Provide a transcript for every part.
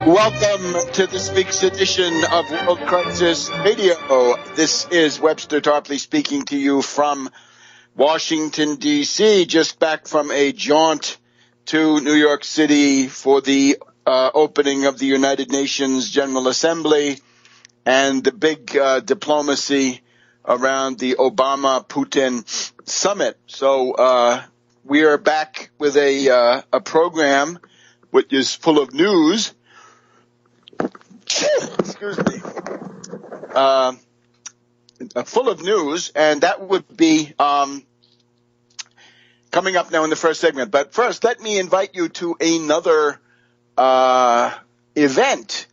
Welcome to this week's edition of World Crisis Radio. This is Webster Tarpley speaking to you from Washington, D.C., just back from a jaunt to New York City for the opening of the United Nations General Assembly and the big diplomacy around the Obama-Putin summit. So we are back with a program which is full of news. Excuse me. Full of news, and that would be coming up now in the first segment. But first, let me invite you to another event,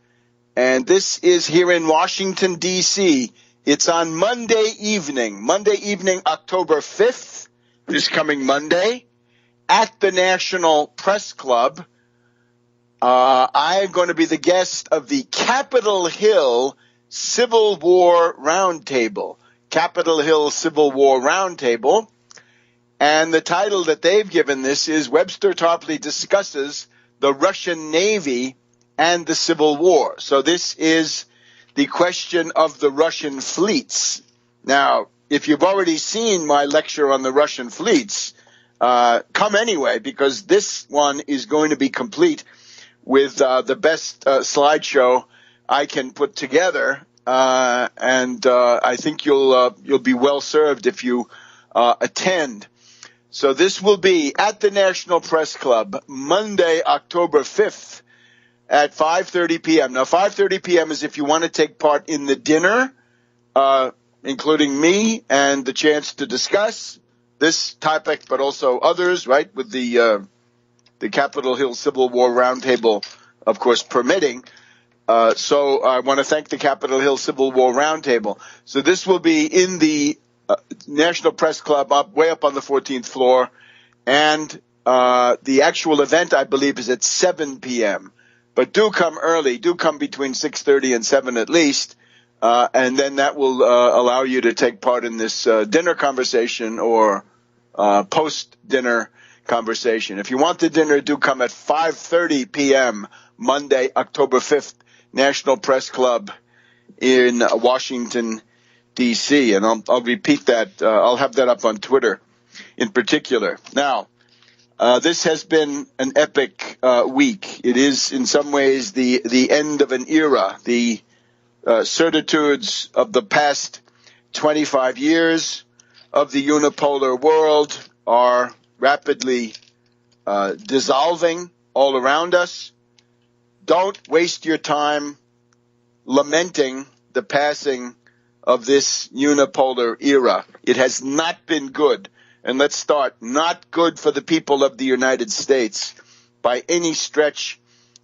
and this is here in Washington, D.C. It's on Monday evening, October 5th, this coming Monday, at the National Press Club. I'm going to be the guest of the Capitol Hill Civil War Roundtable. Capitol Hill Civil War Roundtable. And the title that they've given this is Webster Tarpley Discusses the Russian Navy and the Civil War. So this is the question of the Russian fleets. Now, if you've already seen my lecture on the Russian fleets, come anyway, because this one is going to be complete with the best slideshow I can put together, and I think you'll be well served if you attend. So this will be at the National Press Club, Monday, October 5th at 5:30 p.m. Now, 5:30 p.m. is if you want to take part in the dinner, including me, and the chance to discuss this topic, but also others, right, with the Capitol Hill Civil War Roundtable, of course, permitting. So I want to thank the Capitol Hill Civil War Roundtable. So this will be in the National Press Club, way up on the 14th floor. And the actual event, I believe, is at 7 p.m. But do come early. Do come between 6:30 and 7 at least. And then that will allow you to take part in this dinner conversation or post-dinner conversation. If you want the dinner, do come at 5:30 p.m. Monday, October 5th, National Press Club in Washington, D.C. And I'll repeat that. I'll have that up on Twitter in particular. Now, this has been an epic week. It is in some ways the end of an era. The certitudes of the past 25 years of the unipolar world are rapidly dissolving all around us. Don't waste your time lamenting the passing of this unipolar era. It has not been good. And let's start, not good for the people of the United States by any stretch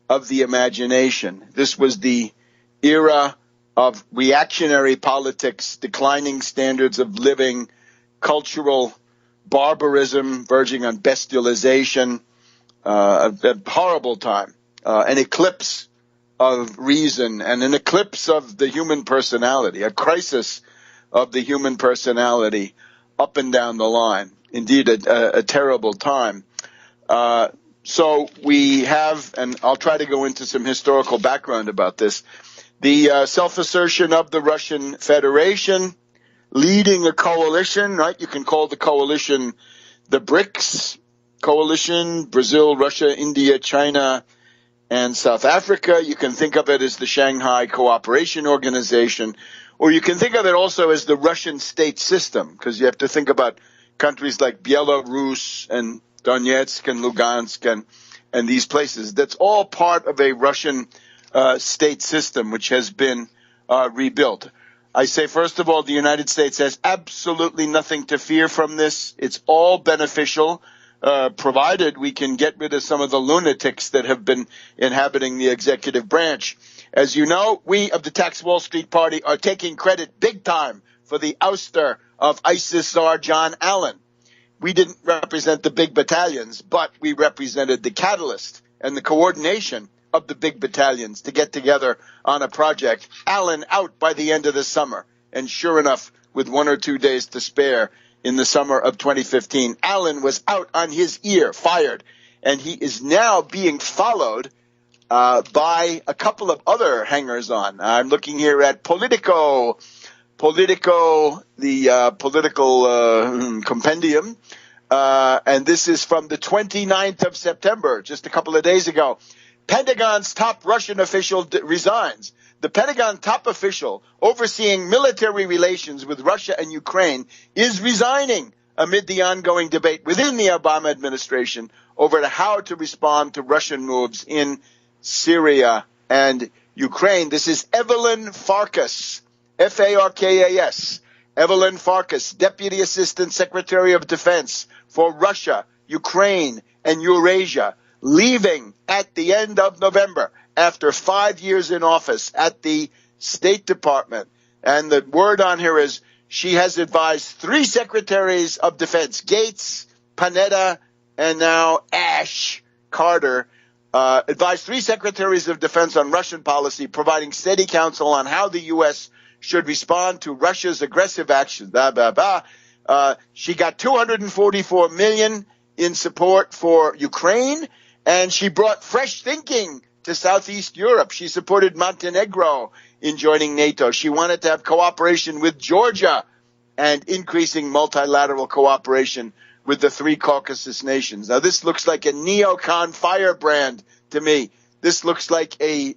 of the imagination. This was the era of reactionary politics, declining standards of living, cultural barbarism verging on bestialization, a horrible time, an eclipse of reason and an eclipse of the human personality, a crisis of the human personality up and down the line. Indeed, a terrible time. So we have, and I'll try to go into some historical background about this, the self-assertion of the Russian Federation, leading a coalition, right? You can call the coalition the BRICS coalition, Brazil, Russia, India, China, and South Africa. You can think of it as the Shanghai Cooperation Organization, or you can think of it also as the Russian state system, because you have to think about countries like Belarus and Donetsk and Lugansk and these places. That's all part of a Russian state system which has been rebuilt. I say, first of all, the United States has absolutely nothing to fear from this. It's all beneficial, provided we can get rid of some of the lunatics that have been inhabiting the executive branch. As you know, we of the Tax Wall Street Party are taking credit big time for the ouster of ISIS Czar John Allen. We didn't represent the big battalions, but we represented the catalyst and the coordination of the big battalions to get together on a project. Allen out by the end of the summer. And sure enough, with 1 or 2 days to spare in the summer of 2015, Allen was out on his ear, fired. And he is now being followed by a couple of other hangers-on. I'm looking here at Politico, the political compendium, and this is from the 29th of September, just a couple of days ago. Pentagon's top Russian official resigns. The Pentagon top official overseeing military relations with Russia and Ukraine is resigning amid the ongoing debate within the Obama administration over how to respond to Russian moves in Syria and Ukraine. This is Evelyn Farkas, Farkas. Evelyn Farkas, Deputy Assistant Secretary of Defense for Russia, Ukraine, and Eurasia, leaving at the end of November after 5 years in office at the State Department. And the word on here is she has advised 3 secretaries of defense, Gates, Panetta, and now Ash Carter, advised 3 secretaries of defense on Russian policy, providing steady counsel on how the U.S. should respond to Russia's aggressive actions. She got $244 million in support for Ukraine, and she brought fresh thinking to Southeast Europe. She supported Montenegro in joining NATO. She wanted to have cooperation with Georgia and increasing multilateral cooperation with the 3 Caucasus nations. Now, this looks like a neocon firebrand to me. This looks like an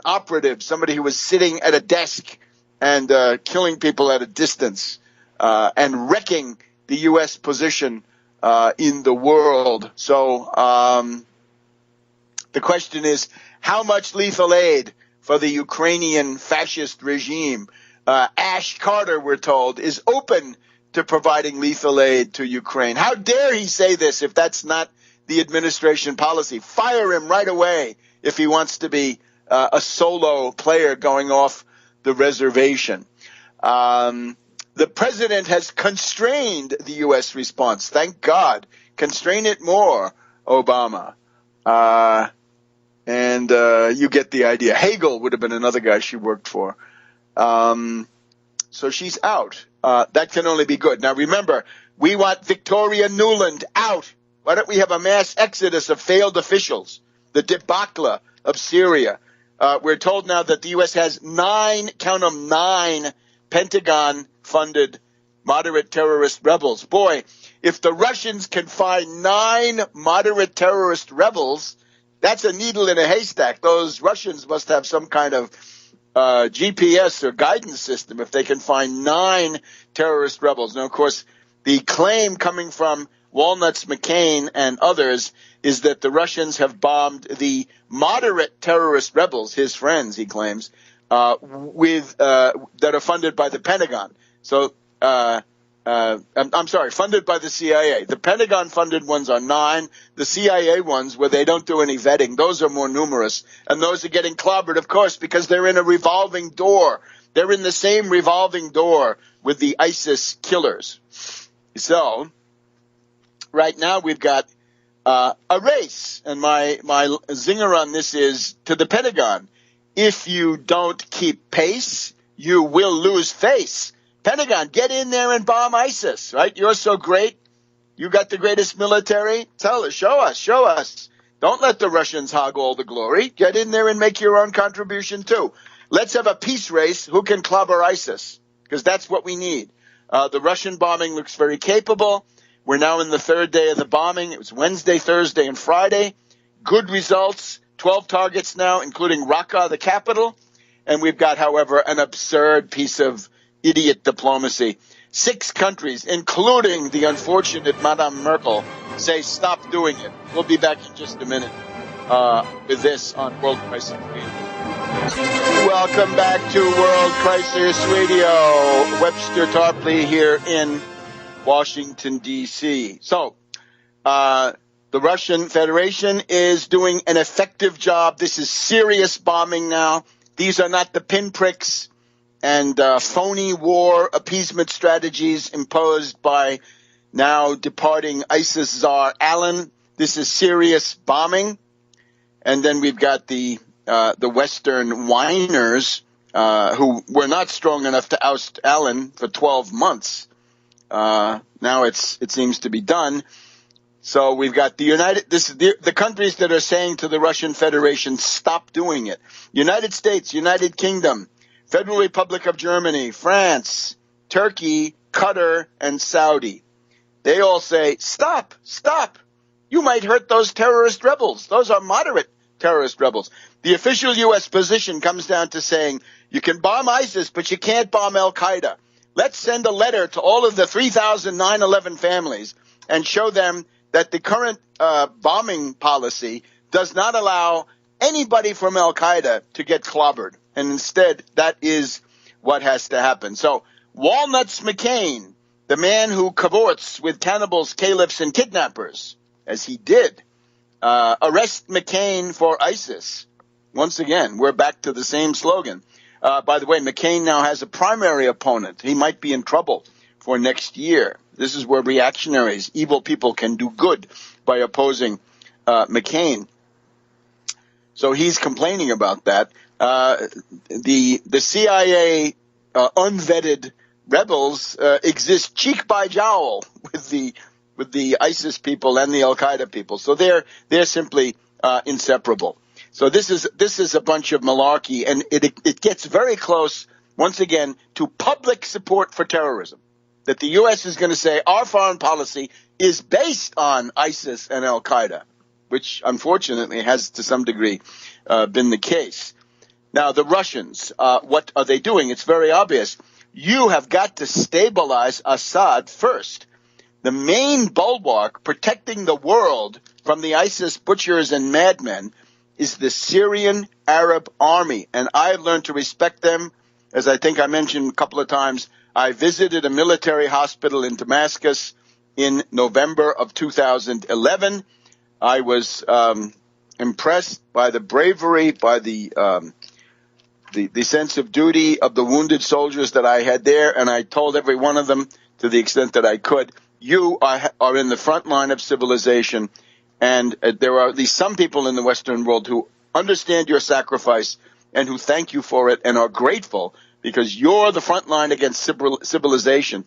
operative, somebody who was sitting at a desk and killing people at a distance and wrecking the U.S. position in the world. So the question is, how much lethal aid for the Ukrainian fascist regime? Ash Carter, we're told, is open to providing lethal aid to Ukraine. How dare he say this if that's not the administration policy? Fire him right away if he wants to be a solo player going off the reservation. The president has constrained the U.S. response. Thank God. Constrain it more, Obama. And you get the idea. Hagel would have been another guy she worked for. So she's out. That can only be good. Now, remember, we want Victoria Nuland out. Why don't we have a mass exodus of failed officials? The debacle of Syria. We're told now that the U.S. has 9, count them, 9 Pentagon-funded moderate terrorist rebels. Boy, if the Russians can find 9 moderate terrorist rebels, that's a needle in a haystack. Those Russians must have some kind of GPS or guidance system if they can find 9 terrorist rebels. Now, of course, the claim coming from Walnuts McCain and others is that the Russians have bombed the moderate terrorist rebels, his friends, he claims, that are funded by the Pentagon. So, I'm sorry, funded by the CIA. The Pentagon-funded ones are 9. The CIA ones, where they don't do any vetting, those are more numerous. And those are getting clobbered, of course, because they're in a revolving door. They're in the same revolving door with the ISIS killers. So, right now we've got a race. And my zinger on this is to the Pentagon. If you don't keep pace, you will lose face. Pentagon, get in there and bomb ISIS, right? You're so great. You got the greatest military. Tell us, show us. Don't let the Russians hog all the glory. Get in there and make your own contribution too. Let's have a peace race. Who can clobber ISIS? Because that's what we need. The Russian bombing looks very capable. We're now in the 3rd day of the bombing. It was Wednesday, Thursday, and Friday. Good results. 12 targets now, including Raqqa, the capital. And we've got, however, an absurd piece of idiot diplomacy. 6 countries, including the unfortunate Madame Merkel, say stop doing it. We'll be back in just a minute with this on World Crisis Radio. Welcome back to World Crisis Radio. Webster Tarpley here in Washington, D.C. So, the Russian Federation is doing an effective job. This is serious bombing now. These are not the pinpricks and phony war appeasement strategies imposed by now departing ISIS czar Allen. This is serious bombing. And then we've got the Western whiners who were not strong enough to oust Allen for 12 months. Now it seems to be done. So we've got the countries that are saying to the Russian Federation, stop doing it. United States, United Kingdom, Federal Republic of Germany, France, Turkey, Qatar, and Saudi. They all say, stop. You might hurt those terrorist rebels. Those are moderate terrorist rebels. The official U.S. position comes down to saying, you can bomb ISIS, but you can't bomb Al-Qaeda. Let's send a letter to all of the 3,000 9/11 families and show them that the current bombing policy does not allow anybody from Al-Qaeda to get clobbered. And instead, that is what has to happen. So Walnuts McCain, the man who cavorts with cannibals, caliphs, and kidnappers, as he did, arrest McCain for ISIS. Once again, we're back to the same slogan. By the way, McCain now has a primary opponent. He might be in trouble for next year. This is where reactionaries, evil people, can do good by opposing McCain. So he's complaining about that. The CIA unvetted rebels exist cheek by jowl with the ISIS people and the Al Qaeda people. So they're simply inseparable. So this is a bunch of malarkey, and it gets very close once again to public support for terrorism. That the U.S. is going to say our foreign policy is based on ISIS and Al Qaeda, which unfortunately has to some degree been the case. Now the Russians, what are they doing? It's very obvious. You have got to stabilize Assad first. The main bulwark protecting the world from the ISIS butchers and madmen is the Syrian Arab army. And I learned to respect them. As I think I mentioned a couple of times, I visited a military hospital in Damascus in November of 2011. I was impressed by the bravery, by the sense of duty of the wounded soldiers that I had there. And I told every one of them, to the extent that I could, you are in the front line of civilization, and there are at least some people in the Western world who understand your sacrifice and who thank you for it and are grateful because you're the front line against civilization,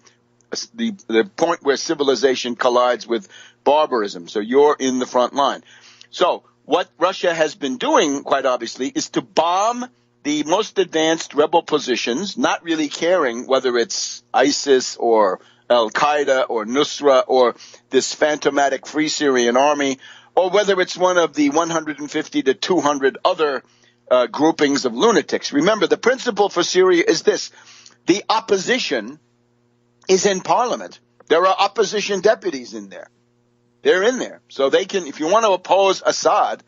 the point where civilization collides with barbarism. So you're in the front line. So what Russia has been doing, quite obviously, is to bomb the most advanced rebel positions, not really caring whether it's ISIS or Al-Qaeda or Nusra or this phantomatic Free Syrian Army, or whether it's one of the 150 to 200 other groupings of lunatics. Remember, the principle for Syria is this. The opposition is in parliament. There are opposition deputies in there. They're in there. So they can, if you want to oppose Assad,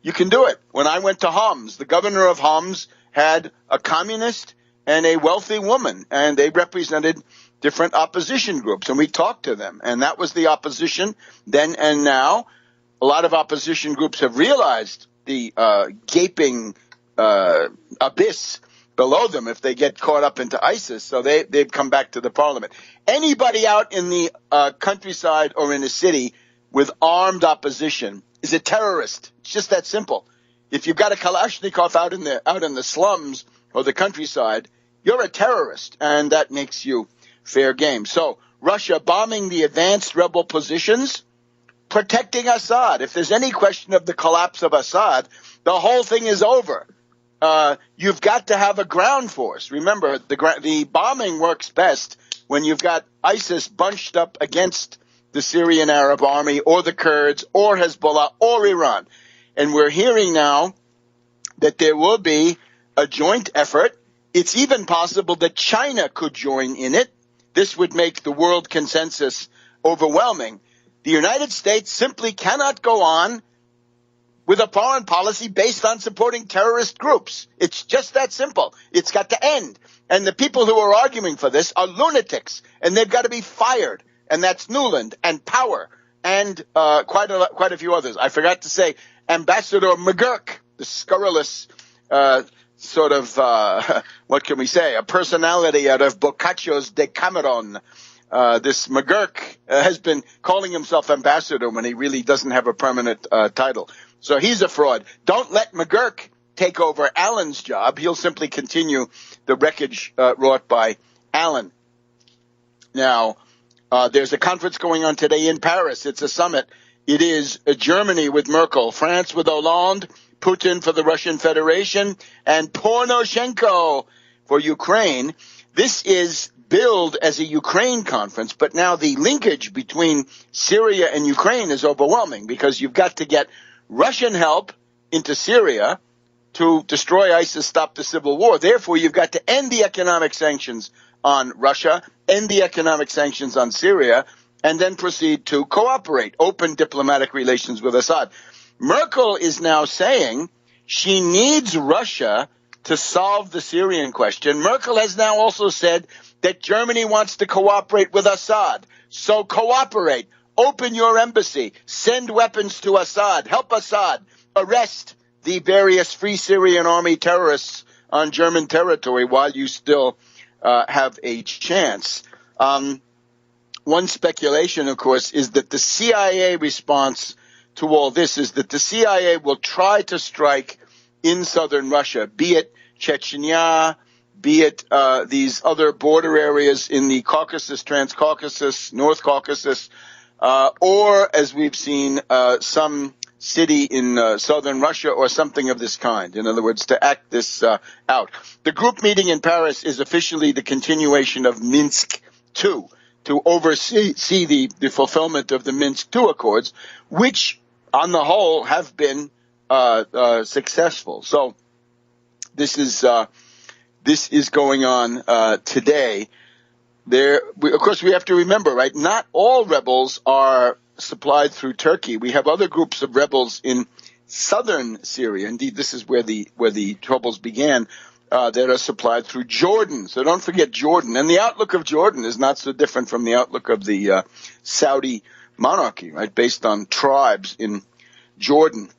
you can do it. When I went to Homs, the governor of Homs had a communist and a wealthy woman, and they represented different opposition groups, and we talked to them. And that was the opposition then and now. A lot of opposition groups have realized the gaping abyss below them if they get caught up into ISIS, so they've come back to the parliament. Anybody out in the countryside or in a city with armed opposition is a terrorist. It's just that simple. If you've got a Kalashnikov out in the slums or the countryside, you're a terrorist, and that makes you fair game. So Russia bombing the advanced rebel positions, protecting Assad. If there's any question of the collapse of Assad, the whole thing is over. You've got to have a ground force. Remember, the bombing works best when you've got ISIS bunched up against the Syrian Arab army or the Kurds or Hezbollah or Iran. And we're hearing now that there will be a joint effort. It's even possible that China could join in it. This would make the world consensus overwhelming. The United States simply cannot go on with a foreign policy based on supporting terrorist groups. It's just that simple. It's got to end. And the people who are arguing for this are lunatics, and they've got to be fired. And that's Nuland and Power and quite a few others. I forgot to say Ambassador McGurk, the scurrilous sort of, what can we say, a personality out of Boccaccio's Decameron. This McGurk has been calling himself ambassador when he really doesn't have a permanent title. So he's a fraud. Don't let McGurk take over Allen's job. He'll simply continue the wreckage wrought by Allen. Now, There's a conference going on today in Paris. It's a summit. It is Germany with Merkel, France with Hollande, Putin for the Russian Federation, and Poroshenko for Ukraine. This is billed as a Ukraine conference, but now the linkage between Syria and Ukraine is overwhelming because you've got to get Russian help into Syria to destroy ISIS, stop the civil war. Therefore, you've got to end the economic sanctions on Russia, end the economic sanctions on Syria, and then proceed to cooperate, open diplomatic relations with Assad. Merkel is now saying she needs Russia to solve the Syrian question. Merkel has now also said that Germany wants to cooperate with Assad. So cooperate. Open your embassy. Send weapons to Assad. Help Assad. Arrest the various Free Syrian Army terrorists on German territory while you still have a chance. One speculation, of course, is that the CIA response to all this is that the CIA will try to strike in southern Russia, be it Chechnya, be it these other border areas in the Caucasus, Transcaucasus, North Caucasus, or, as we've seen, some city in southern Russia or something of this kind. In other words, to act this out. The group meeting in Paris is officially the continuation of Minsk II, to oversee the fulfillment of the Minsk II Accords, which, on the whole, have been successful. So this is going on today. Of course, we have to remember, right? Not all rebels are supplied through Turkey. We have other groups of rebels in southern Syria. Indeed, this is where the troubles began. That are supplied through Jordan. So don't forget Jordan. And the outlook of Jordan is not so different from the outlook of the Saudi monarchy, right, based on tribes in Jordan.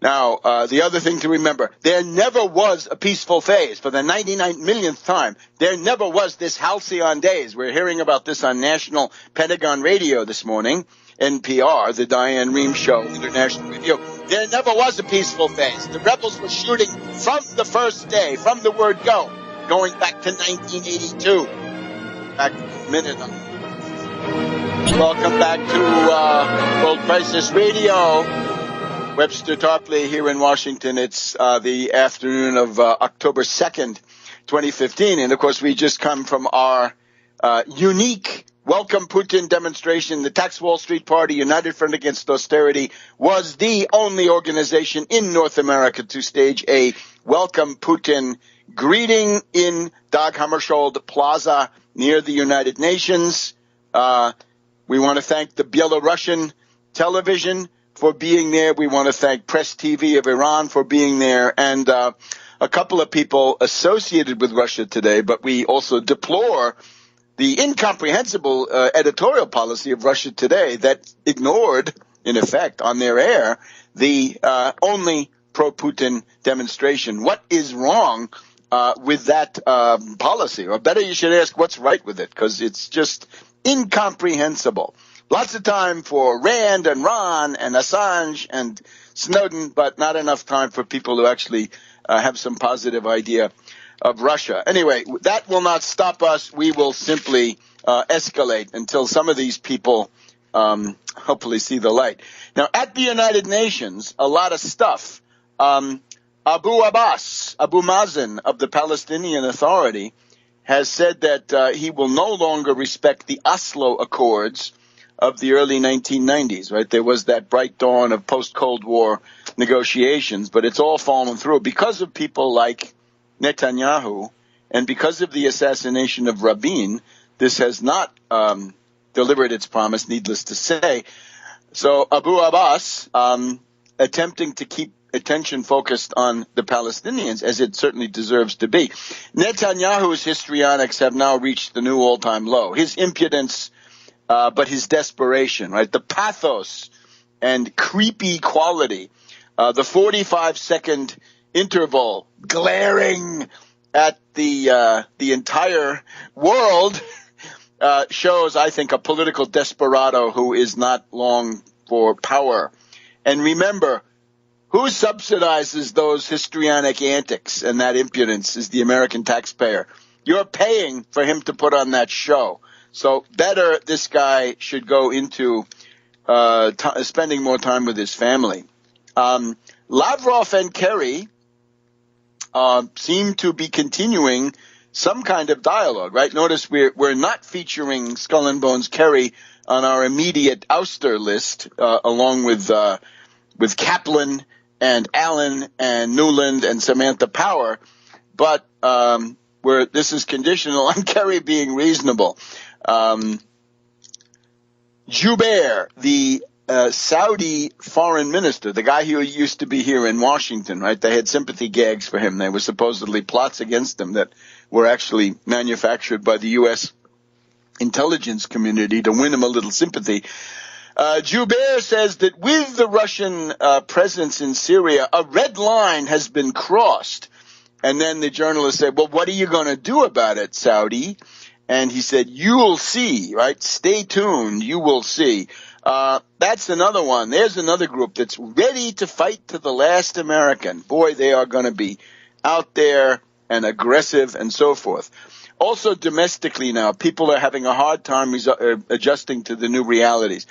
Now, the other thing to remember, there never was a peaceful phase. For the 99 millionth time, there never was this halcyon days. We're hearing about this on National Pentagon Radio this morning, NPR, the Diane Rehm Show, International Radio. There never was a peaceful phase. The rebels were shooting from the first day, from the word go, going back to 1982. Back a minute. Welcome back to World Crisis Radio. Webster Tarpley here in Washington. It's the afternoon of October 2nd, 2015. And, of course, we just come from our unique Welcome Putin demonstration. The Tax Wall Street Party, United Front Against Austerity, was the only organization in North America to stage a Welcome Putin greeting in Dag Hammarskjöld Plaza near the United Nations. We want to thank the Belarusian television for being there. We want to thank Press TV of Iran for being there, and a couple of people associated with Russia today, but we also deplore the incomprehensible editorial policy of Russia Today that ignored, in effect, on their air, the only pro-Putin demonstration. What is wrong with that policy? Or better, you should ask what's right with it, because it's just incomprehensible. Lots of time for Rand and Ron and Assange and Snowden, but not enough time for people who actually have some positive idea of Russia. Anyway, that will not stop us. We will simply escalate until some of these people hopefully see the light. Now, at the United Nations, a lot of stuff. Abu Mazen of the Palestinian Authority has said that he will no longer respect the Oslo Accords of the early 1990s, right? There was that bright dawn of post-Cold War negotiations, but it's all fallen through because of people like Netanyahu, and because of the assassination of Rabin. This has not delivered its promise, needless to say. So Abu Abbas, attempting to keep attention focused on the Palestinians, as it certainly deserves to be. Netanyahu's histrionics have now reached the new all-time low. His impudence, but his desperation, right? The pathos and creepy quality, the 45-second interval glaring at the entire world shows, I think, a political desperado who is not long for power. And remember, who subsidizes those histrionic antics and that impudence is the American taxpayer. You're paying for him to put on that show. So better this guy should go into spending more time with his family. Lavrov and Kerry seem to be continuing some kind of dialogue, right? Notice we're not featuring Skull and Bones Kerry on our immediate ouster list, along with Kaplan and Allen and Newland and Samantha Power, but this is conditional on Kerry being reasonable. Jubeir, the Saudi foreign minister, the guy who used to be here in Washington, right? They had sympathy gags for him. There were supposedly plots against him that were actually manufactured by the U.S. intelligence community to win him a little sympathy. Jubeir says that with the Russian presence in Syria, a red line has been crossed. And then the journalist said, well, what are you going to do about it, Saudi? And he said, you'll see, right? Stay tuned. You will see. That's another one. There's another group that's ready to fight to the last American. Boy, they are going to be out there and aggressive and so forth. Also domestically now, people are having a hard time adjusting to the new realities.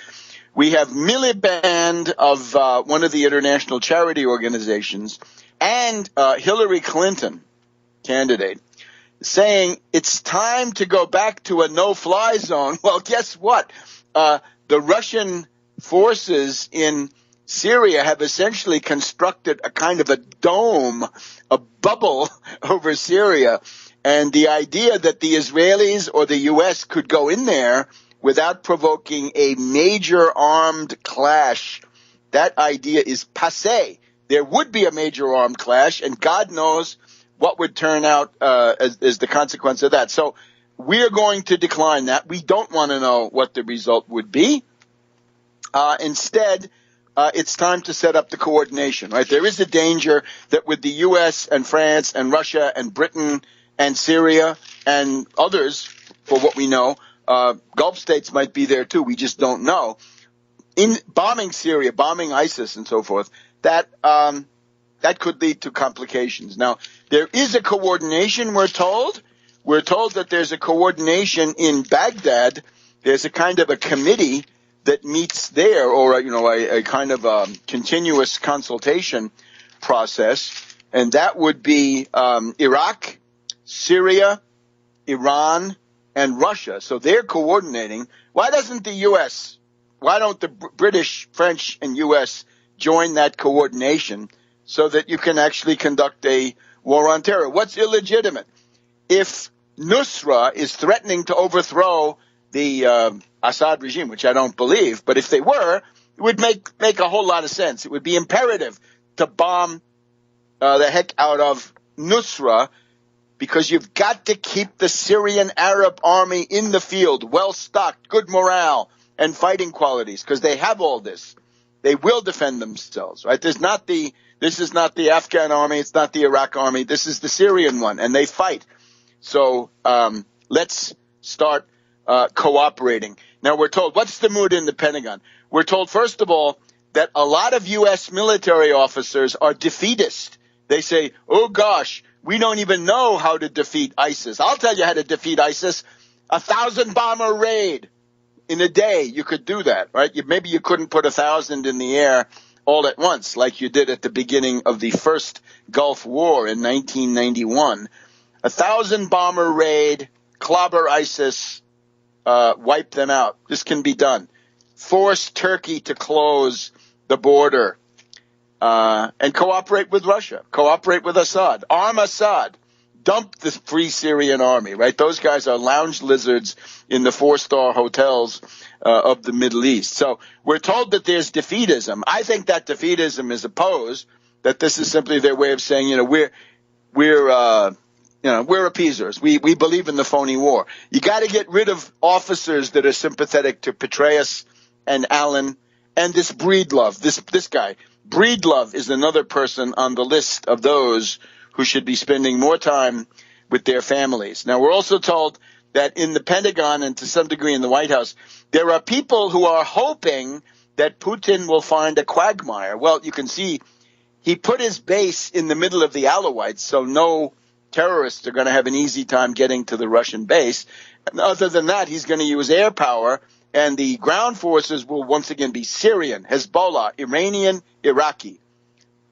We have Miliband of one of the international charity organizations and Hillary Clinton, candidate, saying it's time to go back to a no-fly zone. Well, guess what? The Russian forces in Syria have essentially constructed a kind of a dome, a bubble over Syria. And the idea that the Israelis or the U.S. could go in there without provoking a major armed clash, that idea is passé. There would be a major armed clash, and God knows what would turn out as the consequence of that. So we're going to decline that. We don't want to know what the result would be. Instead, it's time to set up the coordination, right? There is a danger that with the U.S. and France and Russia and Britain and Syria and others, for what we know, Gulf states might be there too. We just don't know. In bombing Syria, bombing ISIS and so forth, that could lead to complications. Now, there is a coordination, we're told. We're told that there's a coordination in Baghdad. There's a kind of a committee that meets there, or a kind of a continuous consultation process, and that would be Iraq, Syria, Iran, and Russia. So they're coordinating. Why doesn't the U.S., why don't the British, French, and U.S. join that coordination so that you can actually conduct a war on terror? What's illegitimate? If Nusra is threatening to overthrow the Assad regime, which I don't believe, but if they were, it would make a whole lot of sense. It would be imperative to bomb the heck out of Nusra, because you've got to keep the Syrian Arab army in the field, well-stocked, good morale, and fighting qualities, because they have all this. They will defend themselves, right? This is not the Afghan army, it's not the Iraq army, this is the Syrian one, and they fight. So let's start cooperating. Now, we're told, what's the mood in the Pentagon? We're told, first of all, that a lot of U.S. military officers are defeatist. They say, oh, gosh, we don't even know how to defeat ISIS. I'll tell you how to defeat ISIS. 1,000-bomber raid in a day. You could do that, right? Maybe you couldn't put 1,000 in the air all at once like you did at the beginning of the first Gulf War in 1991. 1,000-bomber raid, clobber ISIS, wipe them out. This can be done. Force Turkey to close the border and cooperate with Russia. Cooperate with Assad. Arm Assad. Dump the Free Syrian Army, right? Those guys are lounge lizards in the four-star hotels of the Middle East. So we're told that there's defeatism. I think that defeatism is opposed, that this is simply their way of saying, we're appeasers. We believe in the phony war. You got to get rid of officers that are sympathetic to Petraeus and Allen and this Breedlove. This guy. Breedlove is another person on the list of those who should be spending more time with their families. Now, we're also told that in the Pentagon and to some degree in the White House, there are people who are hoping that Putin will find a quagmire. Well, you can see he put his base in the middle of the Alawites, so no terrorists are going to have an easy time getting to the Russian base. And other than that, he's going to use air power, and the ground forces will once again be Syrian, Hezbollah, Iranian, Iraqi.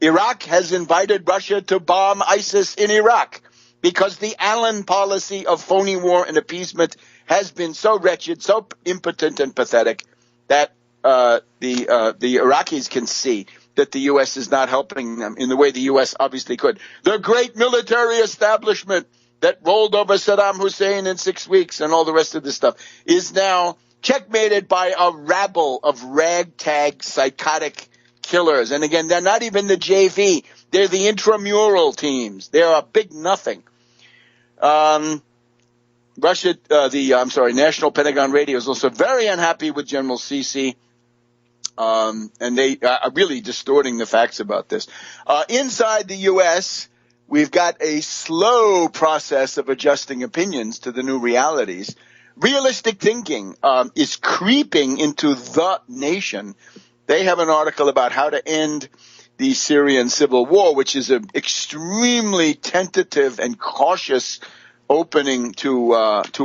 Iraq has invited Russia to bomb ISIS in Iraq because the Allen policy of phony war and appeasement has been so wretched, so impotent and pathetic that the Iraqis can see that the U.S. is not helping them in the way the U.S. obviously could. The great military establishment that rolled over Saddam Hussein in 6 weeks and all the rest of this stuff is now checkmated by a rabble of ragtag psychotic killers. And again, they're not even the JV. They're the intramural teams. They're a big nothing. National Pentagon Radio is also very unhappy with General Sisi. And they are really distorting the facts about this. Inside the U.S., we've got a slow process of adjusting opinions to the new realities. Realistic thinking is creeping into The Nation. They have an article about how to end the Syrian civil war, which is an extremely tentative and cautious opening to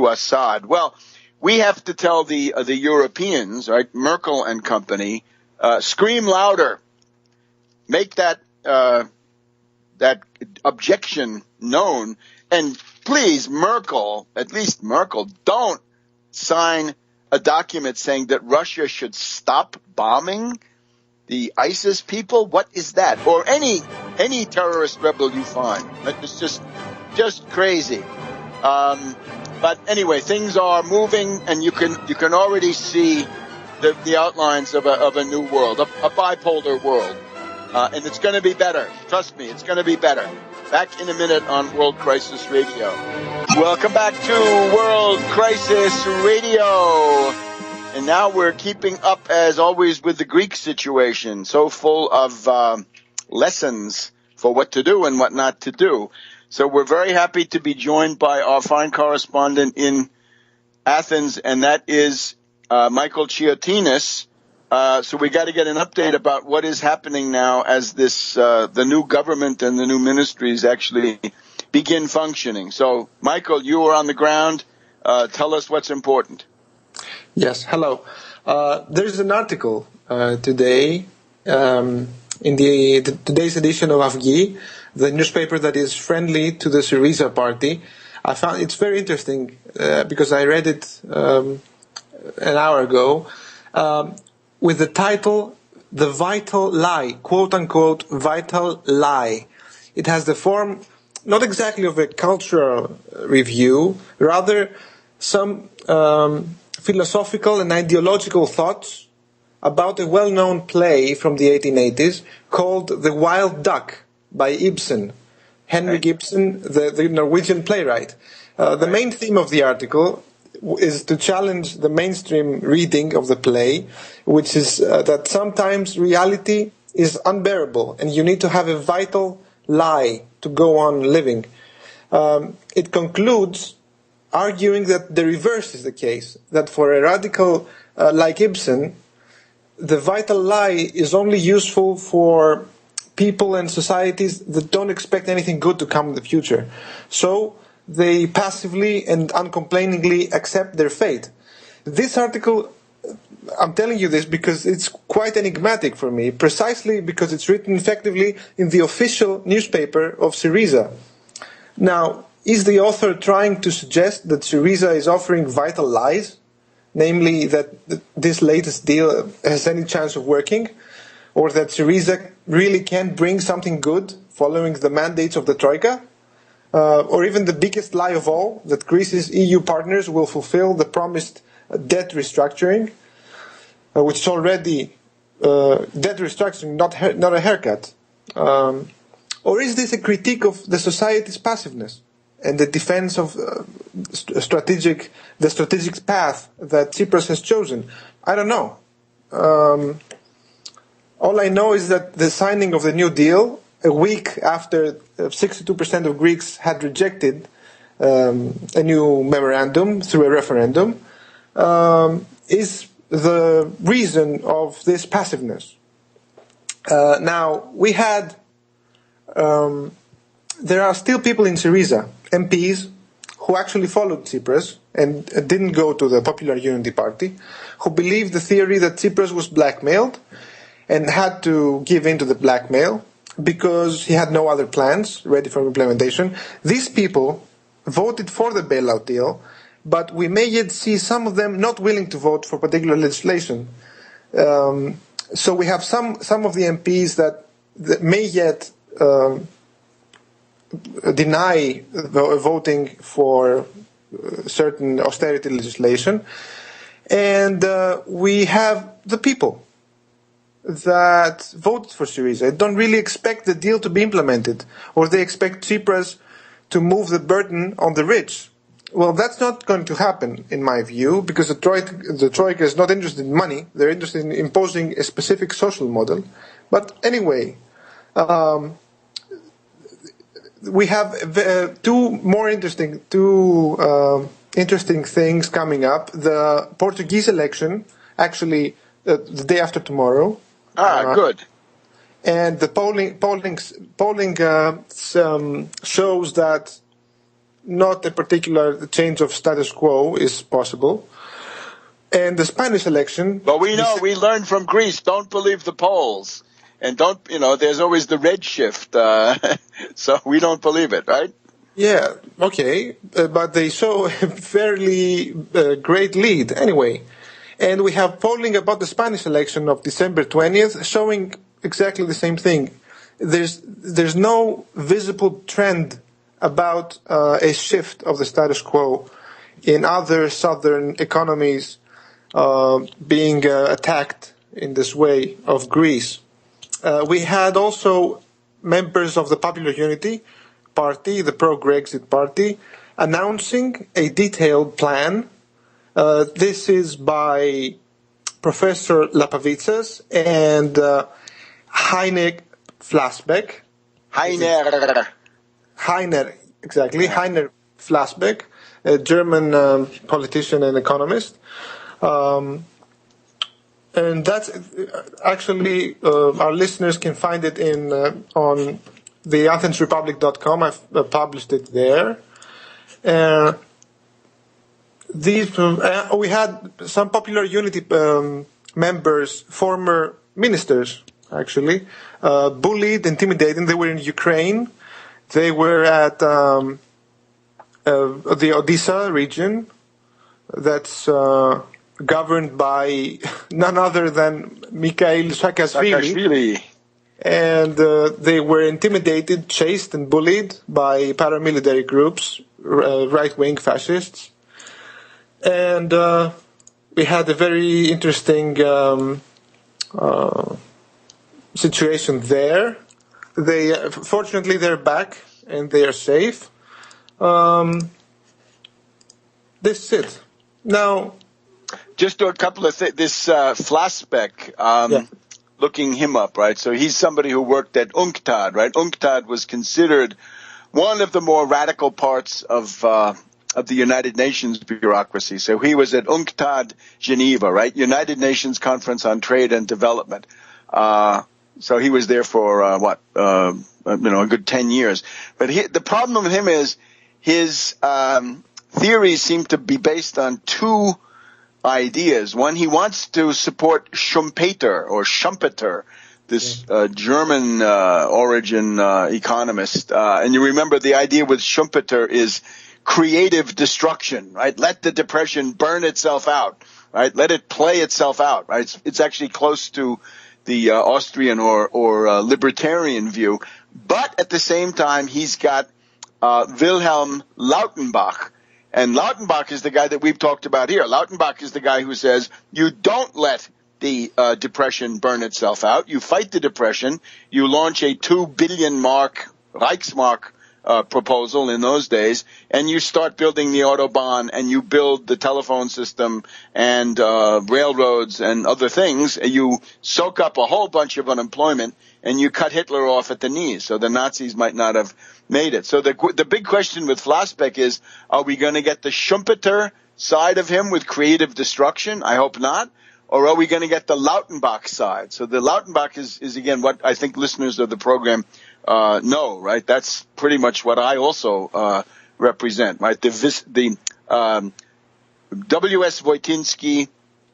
Assad. Well, we have to tell the Europeans, right, Merkel and company, scream louder, make that objection known, and please, at least Merkel, don't sign a document saying that Russia should stop bombing the ISIS people. What is that? Or any terrorist rebel you find. It's just crazy. But anyway, things are moving, and you can already see the outlines of a new world, a bipolar world, and it's going to be better. Trust me, it's going to be better. Back in a minute on World Crisis Radio. Welcome back to World Crisis Radio. And now we're keeping up, as always, with the Greek situation, so full of lessons for what to do and what not to do. So we're very happy to be joined by our fine correspondent in Athens, and that is Michael Chiotinis. So we got to get an update about what is happening now as the new government and the new ministries actually begin functioning. So, Michael, you are on the ground. Tell us what's important. Yes, hello. There's an article today in today's edition of Avgi, the newspaper that is friendly to the Syriza party. I found it's very interesting because I read it an hour ago with the title, "The Vital Lie," quote-unquote, vital lie. It has the form not exactly of a cultural review, rather some philosophical and ideological thoughts about a well-known play from the 1880s called The Wild Duck by Ibsen, Henrik Ibsen, the Norwegian playwright. The main theme of the article is to challenge the mainstream reading of the play, which is that sometimes reality is unbearable and you need to have a vital lie to go on living. It concludes arguing that the reverse is the case, that for a radical like Ibsen, the vital lie is only useful for people and societies that don't expect anything good to come in the future. So they passively and uncomplainingly accept their fate. This article, I'm telling you this because it's quite enigmatic for me, precisely because it's written effectively in the official newspaper of Syriza. Now, is the author trying to suggest that Syriza is offering vital lies, namely that this latest deal has any chance of working, or that Syriza really can bring something good following the mandates of the Troika? Or even the biggest lie of all, that Greece's EU partners will fulfill the promised debt restructuring, which is already debt restructuring, not a haircut. Or is this a critique of the society's passiveness and the defense of the strategic path that Tsipras has chosen? I don't know. All I know is that the signing of the New Deal, a week after 62% of Greeks had rejected a new memorandum through a referendum, is the reason of this passiveness. Now, we had there are still people in Syriza, MPs, who actually followed Tsipras and didn't go to the Popular Unity Party, who believed the theory that Tsipras was blackmailed and had to give in to the blackmail because he had no other plans ready for implementation. These people voted for the bailout deal, but we may yet see some of them not willing to vote for particular legislation. So we have some of the MPs that may yet deny voting for certain austerity legislation. And we have the people that voted for Syriza don't really expect the deal to be implemented, or they expect Tsipras to move the burden on the rich. Well, that's not going to happen, in my view, because the Troika is not interested in money. They're interested in imposing a specific social model. But anyway, we have two interesting things coming up. The Portuguese election, actually, the day after tomorrow. Good. And the polling shows that not a particular change of status quo is possible. And the Spanish election. But we learned from Greece, don't believe the polls. And there's always the red shift. So we don't believe it, right? Yeah, okay. But they show a fairly great lead anyway. And we have polling about the Spanish election of December 20th showing exactly the same thing. There's no visible trend about a shift of the status quo in other southern economies being attacked in this way of Greece. We had also members of the Popular Unity Party, the pro-Grexit party, announcing a detailed plan. This is by Professor Lapavitsas and Heiner Flassbeck. Heiner, exactly. Heiner Flassbeck, a German politician and economist. And that's actually, our listeners can find it on the AthensRepublic.com. I've published it there. We had some Popular Unity members, former ministers, actually, bullied, intimidated. They were in Ukraine. They were at the Odessa region that's governed by none other than Mikhail Saakashvili. And they were intimidated, chased, and bullied by paramilitary groups, right-wing fascists. And we had a very interesting situation there. Fortunately, they're back and they are safe. This is it. Now, just a couple of things. This Flassbeck, looking him up, right? So he's somebody who worked at UNCTAD, right? UNCTAD was considered one of the more radical parts of the United Nations bureaucracy. So he was at UNCTAD Geneva, right? United Nations Conference on Trade and Development. So he was there for a good 10 years. But the problem with him is his theories seem to be based on two ideas. One, he wants to support Schumpeter, this German origin economist. And you remember the idea with Schumpeter is creative destruction, right? Let the depression burn itself out, right? Let it play itself out, right? It's actually close to the Austrian or libertarian view. But at the same time, he's got Wilhelm Lautenbach. And Lautenbach is the guy that we've talked about here. Lautenbach is the guy who says you don't let the depression burn itself out. You fight the depression. You launch a 2 billion Reichsmark proposal in those days, and you start building the Autobahn, and you build the telephone system and railroads and other things. You soak up a whole bunch of unemployment, and you cut Hitler off at the knees, so the Nazis might not have made it. So the big question with Flassbeck is, are we going to get the Schumpeter side of him with creative destruction? I hope not. Or are we going to get the Lautenbach side? So the Lautenbach is again, what I think listeners of the program no, right? That's pretty much what I also represent, right? The W.S. Wojtyński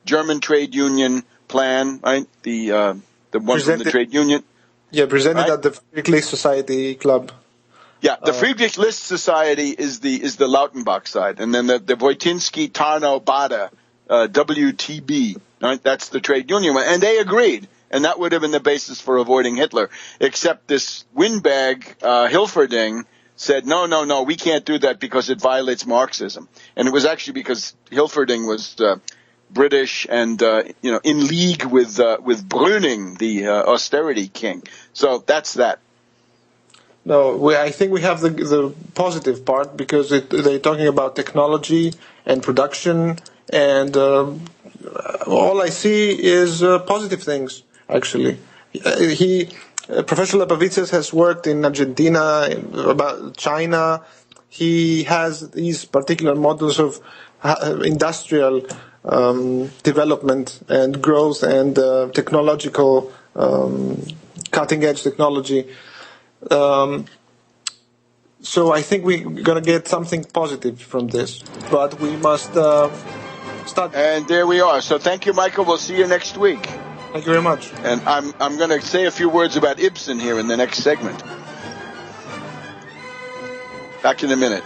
German trade union plan, right? The one from the trade union. Yeah, presented right? at the Friedrich Society Club. Yeah, the Friedrich List Society is the Lautenbach side, and then the Wojtyński Tarnow Bada, WTB, right? That's the trade union one, and they agreed, and that would have been the basis for avoiding Hitler. Except this windbag Hilferding said, no, we can't do that because it violates Marxism, and it was actually because Hilferding was British and in league with Brüning, the austerity king. So that's that. No, I think we have the positive part because they're talking about technology and production, and all I see is positive things, actually. Professor Lepavitsas has worked in Argentina, about China. He has these particular models of industrial development and growth and technological cutting-edge technology. So I think we're going to get something positive from this, but we must start. And there we are. So thank you, Michael. We'll see you next week. Thank you very much. And I'm going to say a few words about Ibsen here in the next segment. Back in a minute.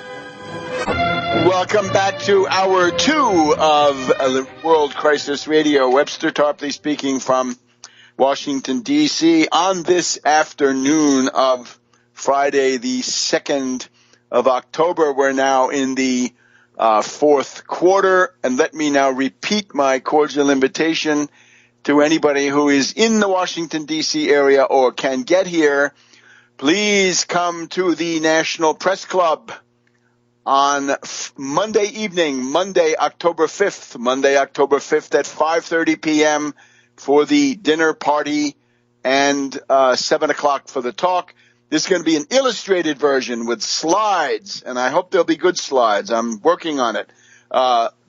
Welcome back to hour 2 of World Crisis Radio. Webster Tarpley speaking from Washington, D.C. on this afternoon of Friday, the 2nd of October. We're now in the fourth quarter, and let me now repeat my cordial invitation to anybody who is in the Washington, D.C. area or can get here. Please come to the National Press Club on Monday evening, Monday, October 5th at 5:30 p.m. for the dinner party and 7 o'clock for the talk. This is going to be an illustrated version with slides, and I hope there'll be good slides. I'm working on it,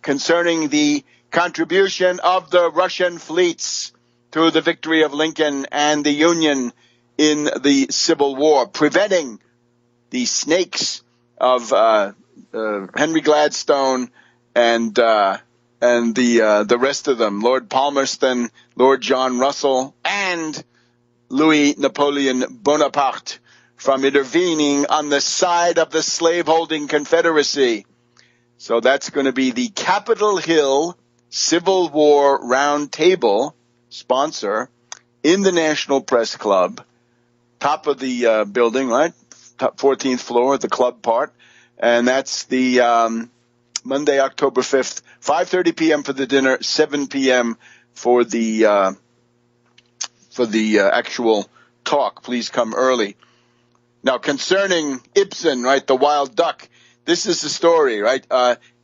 concerning the contribution of the Russian fleets to the victory of Lincoln and the Union in the Civil War, preventing the snakes of Henry Gladstone and the rest of them, Lord Palmerston, Lord John Russell, and Louis Napoleon Bonaparte, from intervening on the side of the slaveholding Confederacy. So that's going to be the Capitol Hill Civil War Roundtable sponsor in the National Press Club, top of the building, right? Top 14th floor, the club part. And that's the Monday, October 5th, 5:30 p.m. for the dinner, 7 p.m. for the actual talk. Please come early. Now, concerning Ibsen, right, the wild duck, this is the story, right?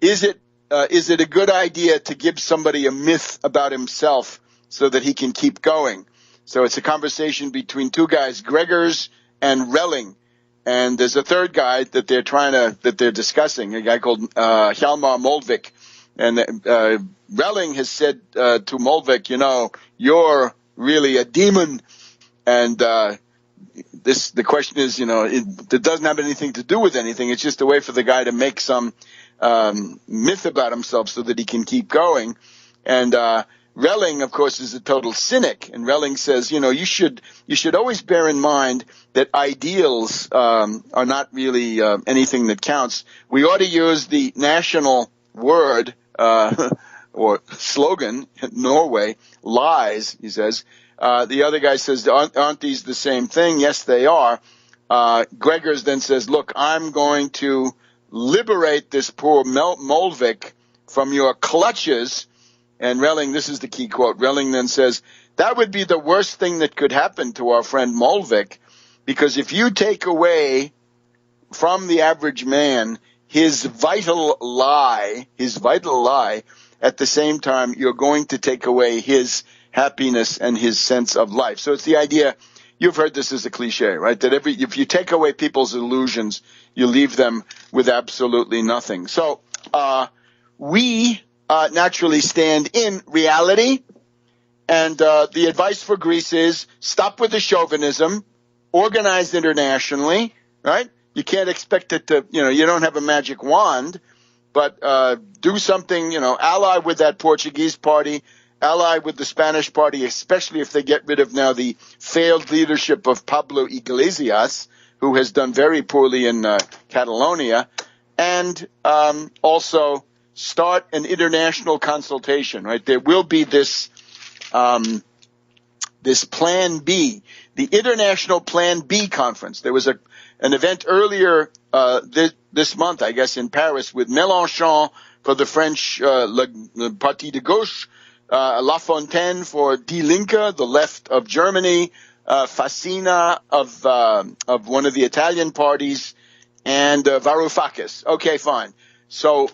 Is it a good idea to give somebody a myth about himself so that he can keep going? So it's a conversation between two guys, Gregers and Relling. And there's a third guy that they're discussing, a guy called Hjalmar Moldvik. And Relling has said to Moldvik, you're really a demon. And the question is, it doesn't have anything to do with anything. It's just a way for the guy to make some myth about himself so that he can keep going. And Relling, of course, is a total cynic. And Relling says, you should always bear in mind that ideals are not really anything that counts. We ought to use the national word or slogan, Norway, lies, he says. The other guy says, aren't these the same thing? Yes, they are. Gregers then says, look, I'm going to liberate this poor Moldvik from your clutches. And Relling, this is the key quote, Relling then says, that would be the worst thing that could happen to our friend Moldvik, because if you take away from the average man his vital lie, at the same time you're going to take away his happiness and his sense of life. So it's the idea, you've heard this as a cliche, right? That if you take away people's illusions, you leave them with absolutely nothing. So we naturally stand in reality, and the advice for Greece is stop with the chauvinism, organized internationally, right? You can't expect it to, you don't have a magic wand, but do something, ally with that Portuguese party, ally with the Spanish party, especially if they get rid of now the failed leadership of Pablo Iglesias, who has done very poorly in Catalonia, and also start an international consultation, right? There will be this Plan B, the International Plan B conference. There was an event earlier this month, I guess, in Paris with Mélenchon for the French Le Parti de Gauche, La Fontaine for Die Linke, the left of Germany, Fascina of one of the Italian parties, and Varoufakis. Okay, fine. So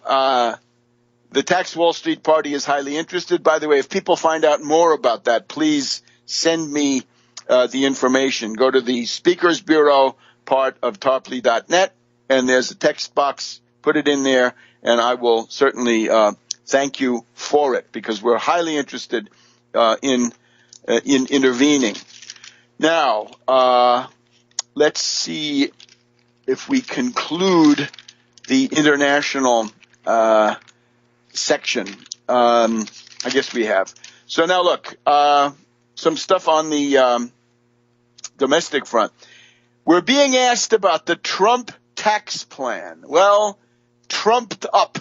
the Tax Wall Street Party is highly interested. By the way, if people find out more about that, please send me the information. Go to the Speakers Bureau part of tarpley.net, and there's a text box. Put it in there, and I will certainly thank you for it, because we're highly interested in intervening. Now, let's see if we conclude the international section. I guess we have. So now look, some stuff on the domestic front. We're being asked about the Trump tax plan. Well, trumped up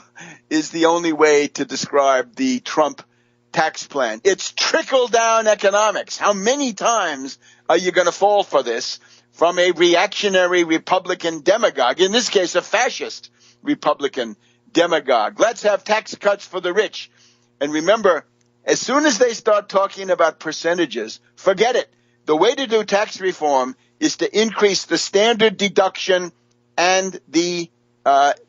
is the only way to describe the Trump tax plan. It's trickle-down economics. How many times are you going to fall for this from a reactionary Republican demagogue, in this case a fascist Republican demagogue? Let's have tax cuts for the rich. And remember, as soon as they start talking about percentages, forget it. The way to do tax reform is to increase the standard deduction and the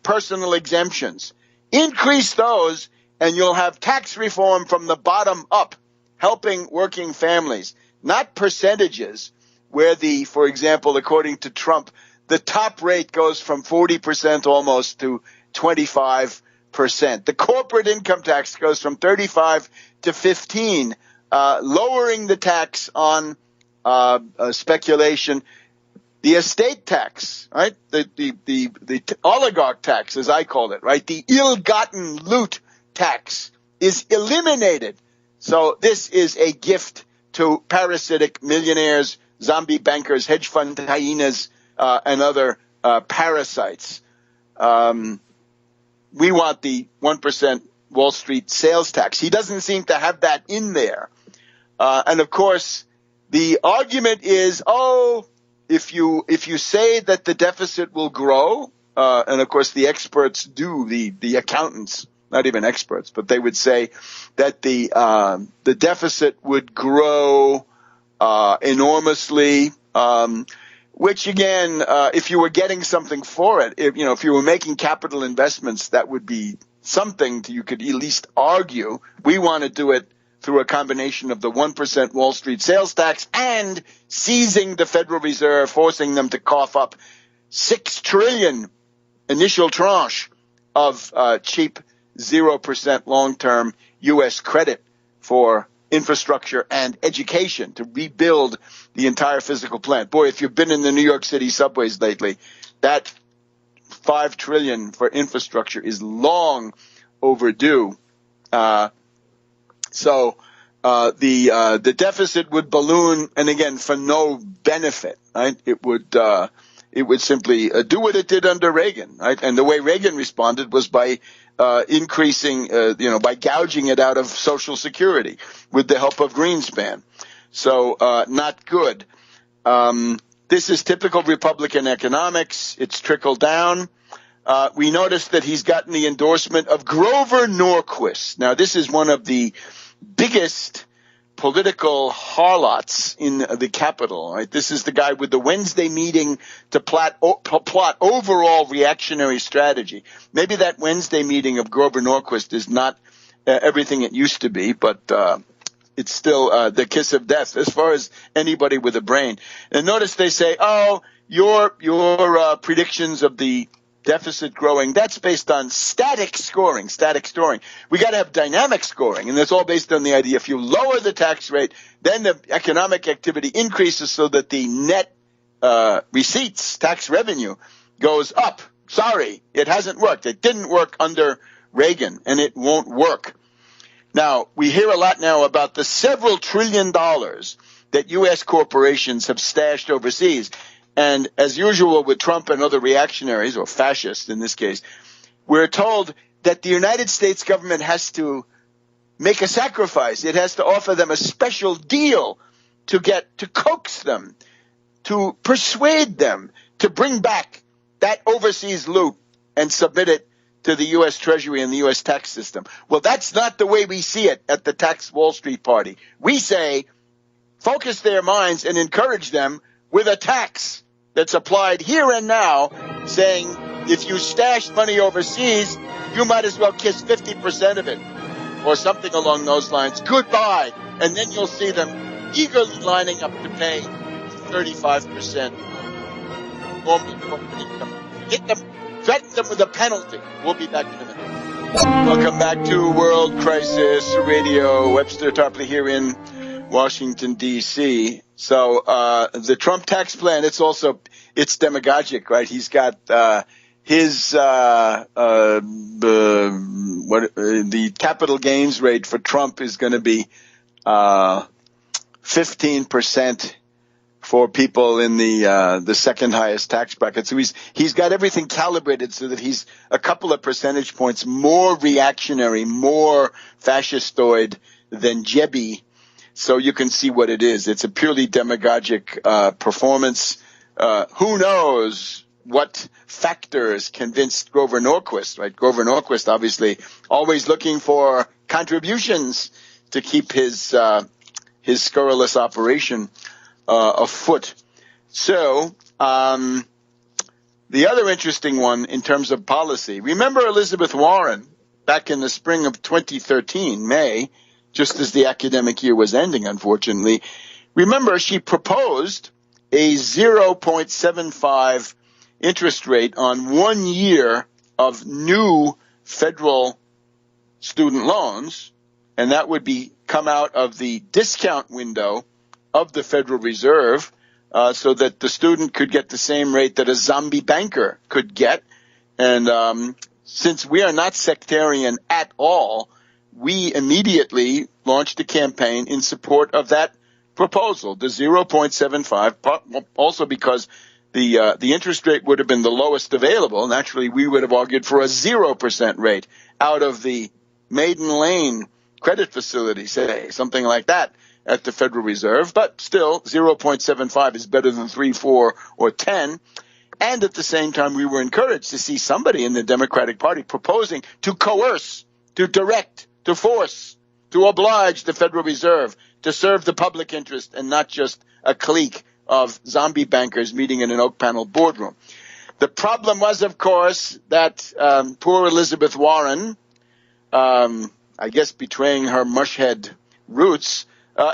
personal exemptions. Increase those, and you'll have tax reform from the bottom up, helping working families, not percentages where for example, according to Trump, the top rate goes from 40% almost to 25%. The corporate income tax goes from 35 to 15, lowering the tax on speculation. The estate tax, right? The oligarch tax, as I call it, right? The ill-gotten loot tax is eliminated. So this is a gift to parasitic millionaires, zombie bankers, hedge fund hyenas, and other parasites. We want the 1% Wall Street sales tax. He doesn't seem to have that in there. And of course, the argument is, if you say that the deficit will grow, and of course the experts do, the accountants, not even experts, but they would say that the deficit would grow enormously, which again, if you were getting something for it, if you were making capital investments, that would be something you could at least argue. We want to do it through a combination of the 1% Wall Street sales tax and seizing the Federal Reserve, forcing them to cough up $6 trillion initial tranche of cheap 0% long-term U.S. credit for infrastructure and education to rebuild the entire physical plant. Boy, if you've been in the New York City subways lately, that $5 trillion for infrastructure is long overdue. So the deficit would balloon, and again, for no benefit, right? It would simply do what it did under Reagan, right? And the way Reagan responded was by increasing, by gouging it out of Social Security with the help of Greenspan. So not good. This is typical Republican economics. It's trickled down. We noticed that he's gotten the endorsement of Grover Norquist. Now, this is one of the biggest political harlots in the Capitol, right? This is the guy with the Wednesday meeting to plot overall reactionary strategy. Maybe that Wednesday meeting of Grover Norquist is not everything it used to be, but it's still the kiss of death as far as anybody with a brain. And notice they say, your predictions of the deficit growing, that's based on static scoring. We got to have dynamic scoring, and that's all based on the idea if you lower the tax rate, then the economic activity increases so that the net receipts, tax revenue, goes up. Sorry, it hasn't worked. It didn't work under Reagan, and it won't work. Now, we hear a lot now about the several $trillion that U.S. corporations have stashed overseas. And as usual with Trump and other reactionaries, or fascists in this case, we're told that the United States government has to make a sacrifice. It has to offer them a special deal to coax them, to persuade them to bring back that overseas loot and submit it to the U.S. Treasury and the U.S. tax system. Well, that's not the way we see it at the Tax Wall Street Party. We say, focus their minds and encourage them with a tax that's applied here and now, saying if you stash money overseas, you might as well kiss 50% of it, or something along those lines. Goodbye. And then you'll see them eagerly lining up to pay 35% normal corporate income. Hit them, threaten them with a penalty. We'll be back in a minute. Welcome back to World Crisis Radio. Webster Tarpley here in Washington, D.C. So the Trump tax plan, it's demagogic, right? He's got the capital gains rate for Trump is going to be 15% for people in the second highest tax bracket. So he's got everything calibrated so that he's a couple of percentage points more reactionary, more fascistoid than Jebby. So you can see what it is. It's a purely demagogic performance. Who knows what factors convinced Grover Norquist, right? Grover Norquist obviously always looking for contributions to keep his scurrilous operation afoot. So the other interesting one in terms of policy, remember Elizabeth Warren back in the spring of 2013, May, just as the academic year was ending, unfortunately. Remember, she proposed a 0.75 interest rate on 1 year of new federal student loans, and that would come out of the discount window of the Federal Reserve, so that the student could get the same rate that a zombie banker could get. And since we are not sectarian at all, we immediately launched a campaign in support of that proposal, the 0.75, also because the interest rate would have been the lowest available. Naturally, we would have argued for a 0% rate out of the Maiden Lane credit facility, say, something like that at the Federal Reserve. But still, 0.75 is better than 3, 4, or 10. And at the same time, we were encouraged to see somebody in the Democratic Party proposing to coerce, to direct, to force, to oblige the Federal Reserve to serve the public interest and not just a clique of zombie bankers meeting in an oak panel boardroom. The problem was, of course, that poor Elizabeth Warren, I guess betraying her mushhead roots,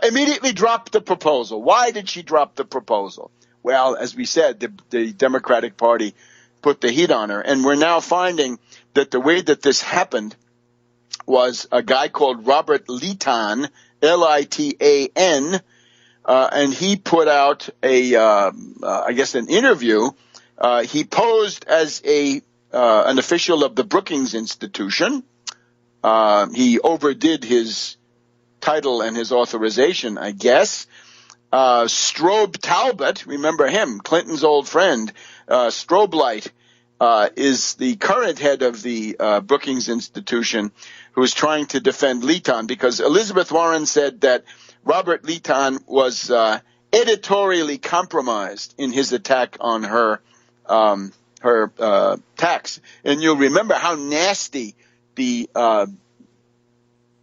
immediately dropped the proposal. Why did she drop the proposal? Well, as we said, the Democratic Party put the heat on her. And we're now finding that the way that this happened was a guy called Robert Litan, Litan, and he put out an interview. He posed as an official of the Brookings Institution. He overdid his title and his authorization, I guess. Strobe Talbot, remember him, Clinton's old friend, Strobe Light, is the current head of the Brookings Institution, who is trying to defend Litan, because Elizabeth Warren said that Robert Litan was editorially compromised in his attack on her tax. And you'll remember how nasty the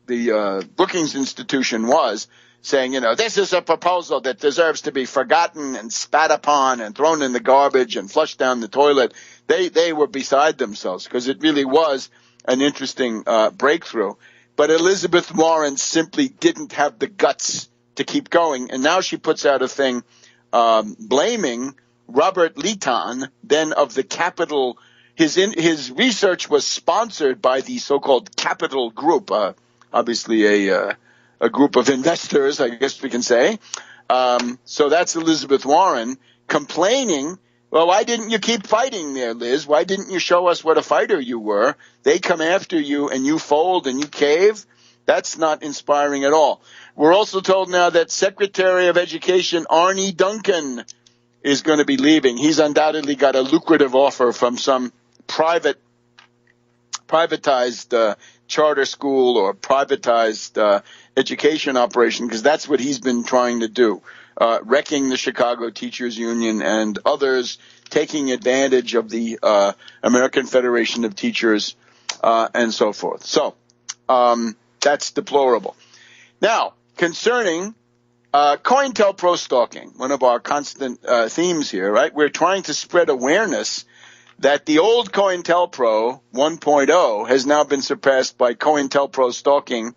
Brookings Institution was, saying, this is a proposal that deserves to be forgotten and spat upon and thrown in the garbage and flushed down the toilet. They were beside themselves, because it really was an interesting breakthrough. But Elizabeth Warren simply didn't have the guts to keep going. And now she puts out a thing blaming Robert Litan, then of the Capital. His research was sponsored by the so-called Capital Group, obviously a group of investors, I guess we can say. So that's Elizabeth Warren complaining, well, why didn't you keep fighting there, Liz? Why didn't you show us what a fighter you were? They come after you and you fold and you cave. That's not inspiring at all. We're also told now that Secretary of Education Arne Duncan is going to be leaving. He's undoubtedly got a lucrative offer from some privatized charter school or privatized education operation, because that's what he's been trying to do, wrecking the Chicago Teachers Union and others, taking advantage of the American Federation of Teachers and so forth. So that's deplorable. Now, concerning COINTELPRO stalking, one of our constant themes here, right? We're trying to spread awareness that the old COINTELPRO 1.0 has now been surpassed by COINTELPRO stalking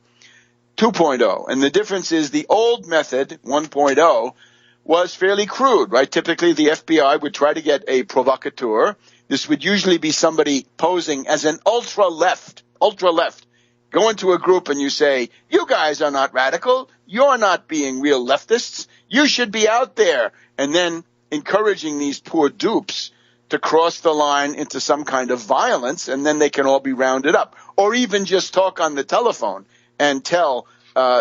2.0. And the difference is the old method, 1.0, was fairly crude, right? Typically, the FBI would try to get a provocateur. This would usually be somebody posing as an ultra-left, go into a group and you say, you guys are not radical. You're not being real leftists. You should be out there. And then encouraging these poor dupes to cross the line into some kind of violence, and then they can all be rounded up. Or even just talk on the telephone and tell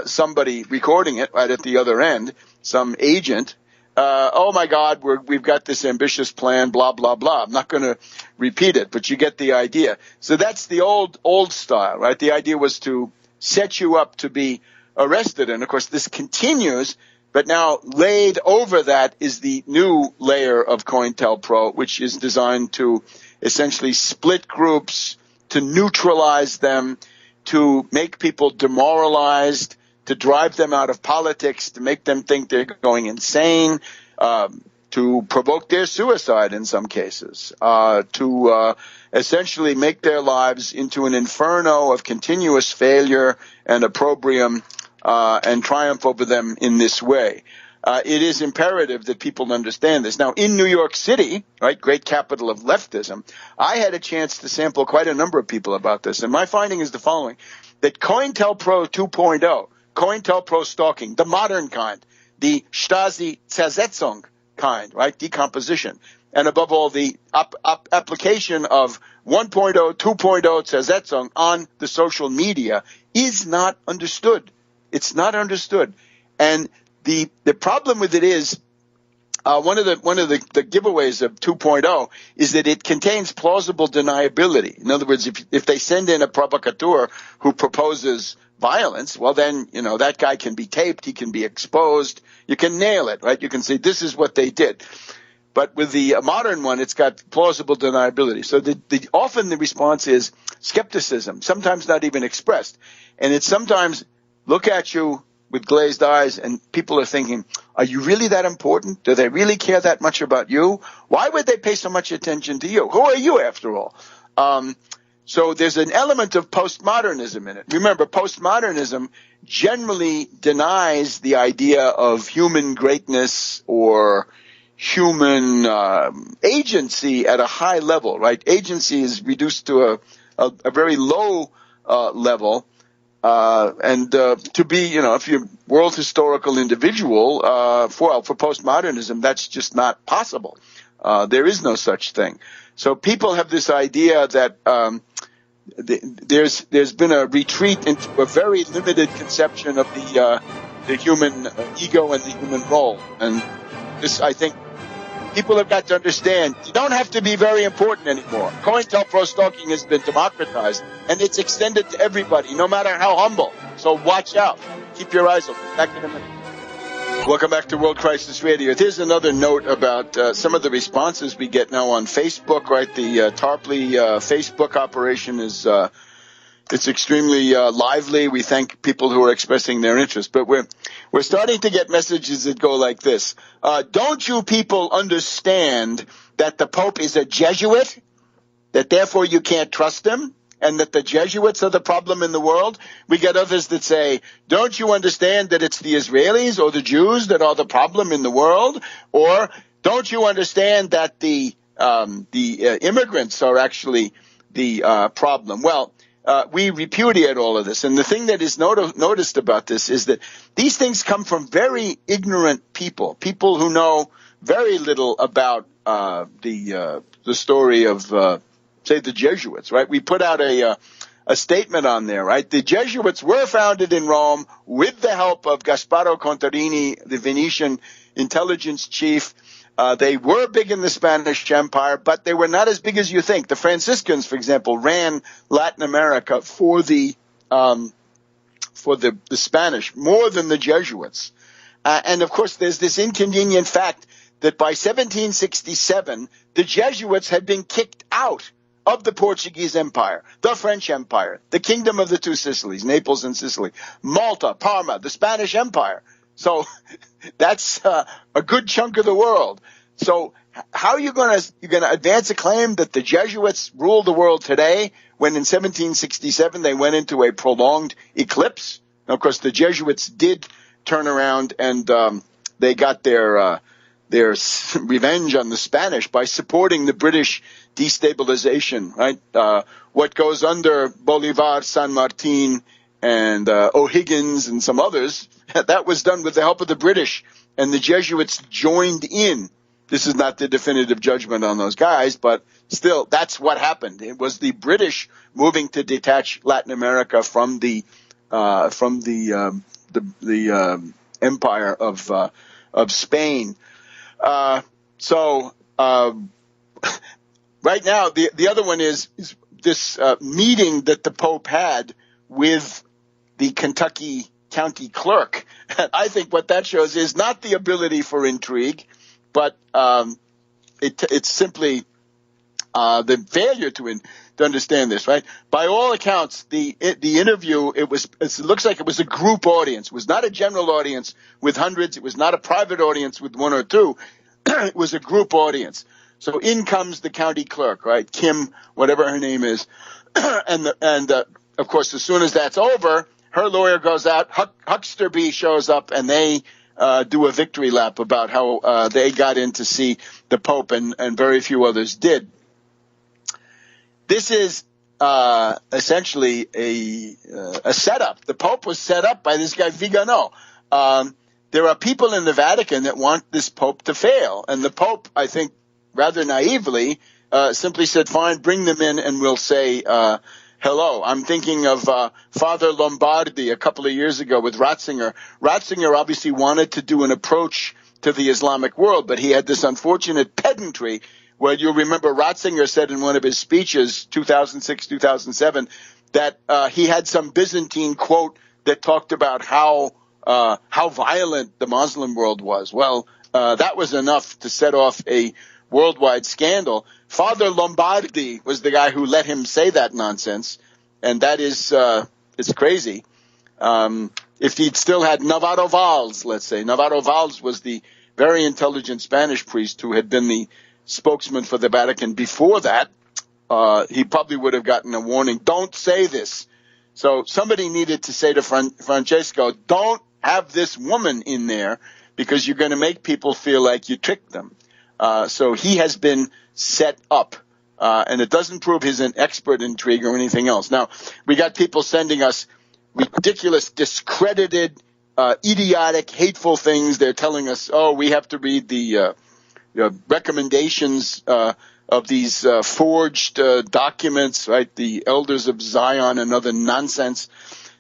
somebody recording it right at the other end, some agent, oh my God, we've got this ambitious plan, blah, blah, blah. I'm not going to repeat it, but you get the idea. So that's the old style, right? The idea was to set you up to be arrested. And of course, this continues, but now laid over that is the new layer of COINTELPRO, which is designed to essentially split groups, to neutralize them, to make people demoralized, to drive them out of politics, to make them think they're going insane, to provoke their suicide in some cases, to essentially make their lives into an inferno of continuous failure and opprobrium, and triumph over them in this way. It is imperative that people understand this. Now, in New York City, right, great capital of leftism, I had a chance to sample quite a number of people about this, and my finding is the following, that COINTELPRO 2.0, COINTELPRO stalking, the modern kind, the Stasi Zersetzung kind, right, decomposition, and above all, the application of 1.0, 2.0 Zersetzung on the social media is not understood. It's not understood. And the problem with it is, one of the giveaways of 2.0 is that it contains plausible deniability. In other words, if they send in a provocateur who proposes violence, well then, that guy can be taped, he can be exposed, you can nail it, right? You can say this is what they did. But with the modern one, it's got plausible deniability. So often the response is skepticism, sometimes not even expressed. And it's sometimes look at you with glazed eyes, and people are thinking, are you really that important? Do they really care that much about you? Why would they pay so much attention to you? Who are you, after all? So there's an element of postmodernism in it. Remember, postmodernism generally denies the idea of human greatness or human agency at a high level, right? Agency is reduced to a very low level. And to be, if you're a world historical individual, for postmodernism, that's just not possible. There is no such thing. So people have this idea that there's been a retreat into a very limited conception of the human ego and the human role. And this, I think, people have got to understand, you don't have to be very important anymore. COINTELPRO stalking has been democratized, and it's extended to everybody, no matter how humble. So watch out. Keep your eyes open. Back in a minute. Welcome back to World Crisis Radio. Here's another note about some of the responses we get now on Facebook, right? The Tarpley Facebook operation is it's extremely lively. We thank people who are expressing their interest. But we're starting to get messages that go like this. Don't you people understand that the Pope is a Jesuit? That therefore you can't trust him? And that the Jesuits are the problem in the world? We get others that say, don't you understand that it's the Israelis or the Jews that are the problem in the world? Or don't you understand that the immigrants are actually the problem? Well, we repudiate all of this. And the thing that is noticed about this is that these things come from very ignorant people who know very little about the story of, say, the Jesuits, right? We put out a statement on there, right? The Jesuits were founded in Rome with the help of Gasparo Contarini, the Venetian intelligence chief. They were big in the Spanish Empire, but they were not as big as you think. The Franciscans, for example, ran Latin America for the Spanish more than the Jesuits. And of course, there's this inconvenient fact that by 1767, the Jesuits had been kicked out of the Portuguese Empire, the French Empire, the Kingdom of the Two Sicilies, Naples and Sicily, Malta, Parma, the Spanish Empire. So that's a good chunk of the world. So how are you going to advance a claim that the Jesuits rule the world today when in 1767 they went into a prolonged eclipse? Now, of course, the Jesuits did turn around and they got their revenge on the Spanish by supporting the British destabilization, right? What goes under Bolivar, San Martin, and O'Higgins and some others, that was done with the help of the British, and the Jesuits joined in. This is not the definitive judgment on those guys, but still, that's what happened. It was the British moving to detach Latin America from the empire of Spain. Right now, the other one is this meeting that the Pope had with the Kentucky county clerk. I think what that shows is not the ability for intrigue, but it's simply the failure to understand this, right? By all accounts, the interview, it looks like it was a group audience. It was not a general audience with hundreds. It was not a private audience with one or two. It was a group audience. So in comes the county clerk, right? Kim, whatever her name is. and of course, as soon as that's over, her lawyer goes out, Hucksterby shows up, and they do a victory lap about how they got in to see the Pope, and very few others did. This is essentially a setup. The Pope was set up by this guy Vigano. There are people in the Vatican that want this Pope to fail, and the Pope, I think, rather naively, simply said, fine, bring them in and we'll say hello. I'm thinking of Father Lombardi a couple of years ago with Ratzinger. Ratzinger obviously wanted to do an approach to the Islamic world, but he had this unfortunate pedantry where you'll remember Ratzinger said in one of his speeches, 2006, 2007, that he had some Byzantine quote that talked about how violent the Muslim world was. Well, that was enough to set off a worldwide scandal. Father Lombardi was the guy who let him say that nonsense, and that is it's crazy. If he'd still had Navarro Valls, let's say. Navarro Valls was the very intelligent Spanish priest who had been the spokesman for the Vatican before that, he probably would have gotten a warning, don't say this. So somebody needed to say to Francesco, don't have this woman in there because you're going to make people feel like you tricked them. So he has been set up, and it doesn't prove he's an expert intrigue or anything else. Now, we got people sending us ridiculous, discredited, idiotic, hateful things. They're telling us, oh, we have to read the recommendations of these forged documents, right? The Elders of Zion and other nonsense.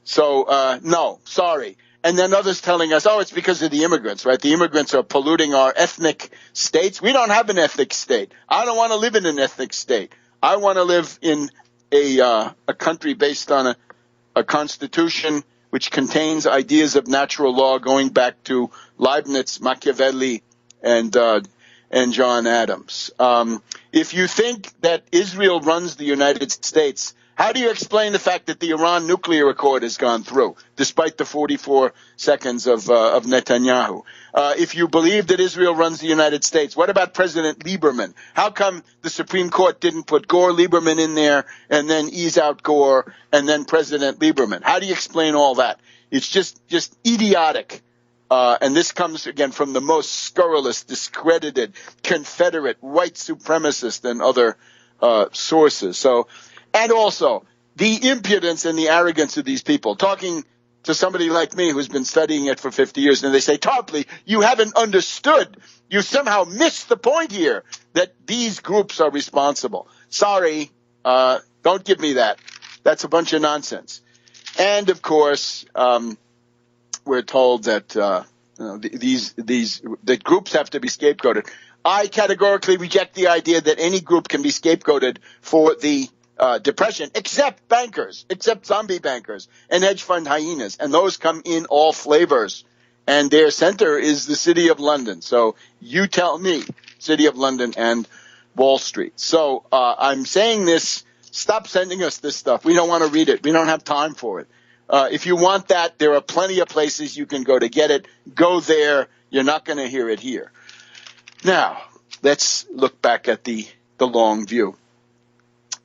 So, no, sorry. And then others telling us, oh, it's because of the immigrants, right? The immigrants are polluting our ethnic states. We don't have an ethnic state. I don't want to live in an ethnic state. I want to live in a country based on a constitution which contains ideas of natural law going back to Leibniz, Machiavelli, and John Adams. If you think that Israel runs the United States, how do you explain the fact that the Iran nuclear accord has gone through, despite the 44 seconds of Netanyahu? If you believe that Israel runs the United States, what about President Lieberman? How come the Supreme Court didn't put Gore-Lieberman in there and then ease out Gore and then President Lieberman? How do you explain all that? It's just idiotic. And this comes, again, from the most scurrilous, discredited, Confederate, white supremacist and other sources. So, and also the impudence and the arrogance of these people talking to somebody like me who's been studying it for 50 years, and they say, Tarpley, you haven't understood. You somehow missed the point here that these groups are responsible. Sorry, don't give me that. That's a bunch of nonsense. And, of course, we're told that that groups have to be scapegoated. I categorically reject the idea that any group can be scapegoated for the depression, except bankers, except zombie bankers and hedge fund hyenas. And those come in all flavors. And their center is the City of London. So you tell me, City of London and Wall Street. So I'm saying this, stop sending us this stuff. We don't want to read it. We don't have time for it. If you want that, there are plenty of places you can go to get it. Go there. You're not going to hear it here. Now, let's look back at the long view.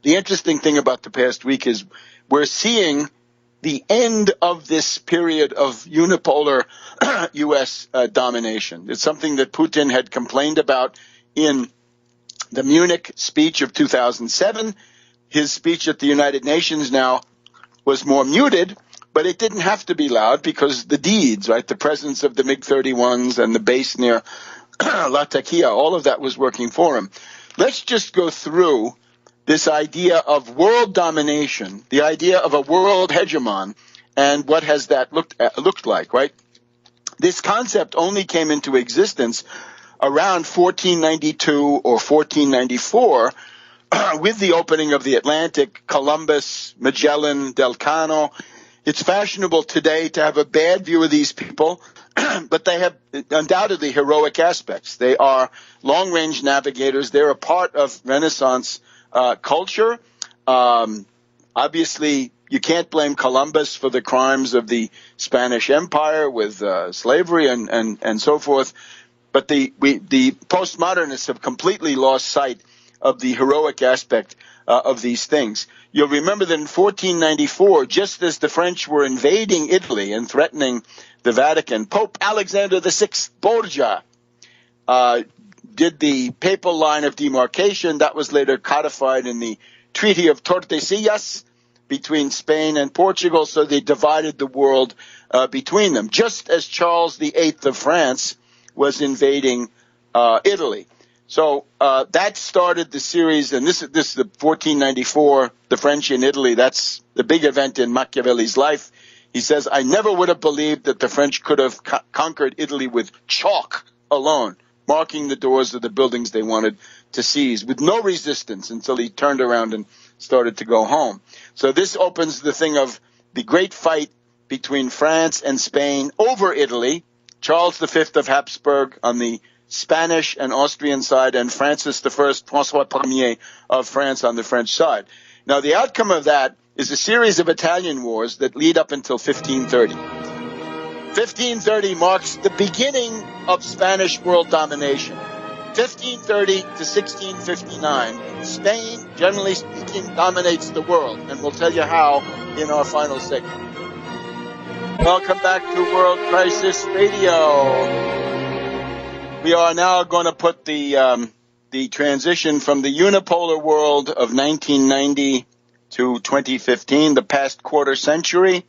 The interesting thing about the past week is we're seeing the end of this period of unipolar U.S. domination. It's something that Putin had complained about in the Munich speech of 2007. His speech at the United Nations now was more muted, but it didn't have to be loud because the deeds, right, the presence of the MiG-31s and the base near Latakia, all of that was working for him. Let's just go through this idea of world domination, the idea of a world hegemon, and what has that looked like, right? This concept only came into existence around 1492 or 1494 with the opening of the Atlantic, Columbus, Magellan, Del Cano. It's fashionable today to have a bad view of these people, but they have undoubtedly heroic aspects. They are long-range navigators. They're a part of Renaissance culture. Obviously, you can't blame Columbus for the crimes of the Spanish Empire with slavery and so forth. But the postmodernists have completely lost sight of the heroic aspect of these things. You'll remember that in 1494, just as the French were invading Italy and threatening the Vatican, Pope Alexander VI Borgia did the papal line of demarcation. That was later codified in the Treaty of Tordesillas between Spain and Portugal, so they divided the world between them, just as Charles VIII of France was invading Italy. So that started the series, and this is the 1494, the French in Italy. That's the big event in Machiavelli's life. He says, I never would have believed that the French could have conquered Italy with chalk alone, marking the doors of the buildings they wanted to seize with no resistance until he turned around and started to go home. So this opens the thing of the great fight between France and Spain over Italy, Charles V of Habsburg on the Spanish and Austrian side, and Francis I, François I of France on the French side. Now, the outcome of that is a series of Italian wars that lead up until 1530. 1530 marks the beginning of Spanish world domination. 1530 to 1659, Spain, generally speaking, dominates the world, and we'll tell you how in our final segment. Welcome back to World Crisis Radio. We are now going to put the transition from the unipolar world of 1990 to 2015, the past quarter century,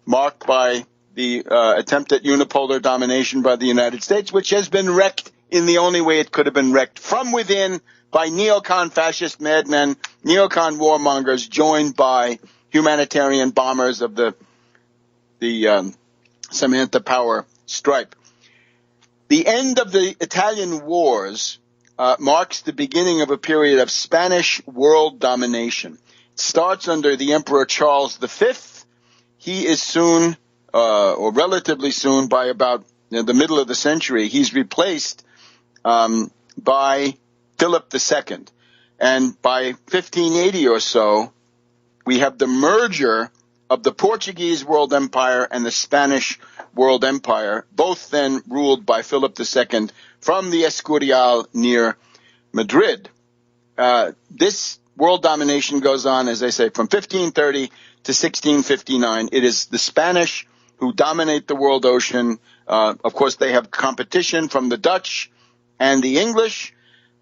marked by the attempt at unipolar domination by the United States, which has been wrecked in the only way it could have been wrecked, from within by neocon fascist madmen, neocon warmongers, joined by humanitarian bombers of the Samantha Power stripe. The end of the Italian wars marks the beginning of a period of Spanish world domination. It starts under the Emperor Charles V. He is soon, or relatively soon, by about the middle of the century, he's replaced by Philip II. And by 1580 or so, we have the merger of the Portuguese world empire and the Spanish world empire, both then ruled by Philip II from the Escurial near Madrid. This world domination goes on, as I say, from 1530 to 1659. It is the Spanish who dominate the world ocean. Of course, they have competition from the Dutch and the English.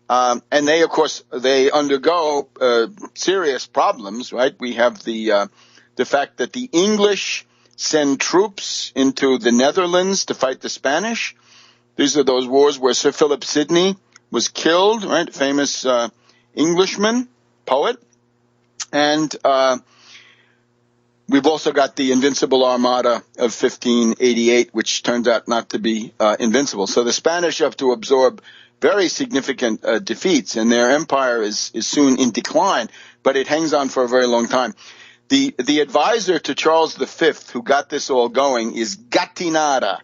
And they, of course, they undergo serious problems, right? We have the fact that the English send troops into the Netherlands to fight the Spanish. These are those wars where Sir Philip Sidney was killed, right? Famous Englishman, poet. And we've also got the Invincible Armada of 1588, which turns out not to be invincible. So the Spanish have to absorb very significant defeats, and their empire is soon in decline, but it hangs on for a very long time. The advisor to Charles V, who got this all going, is Gattinara,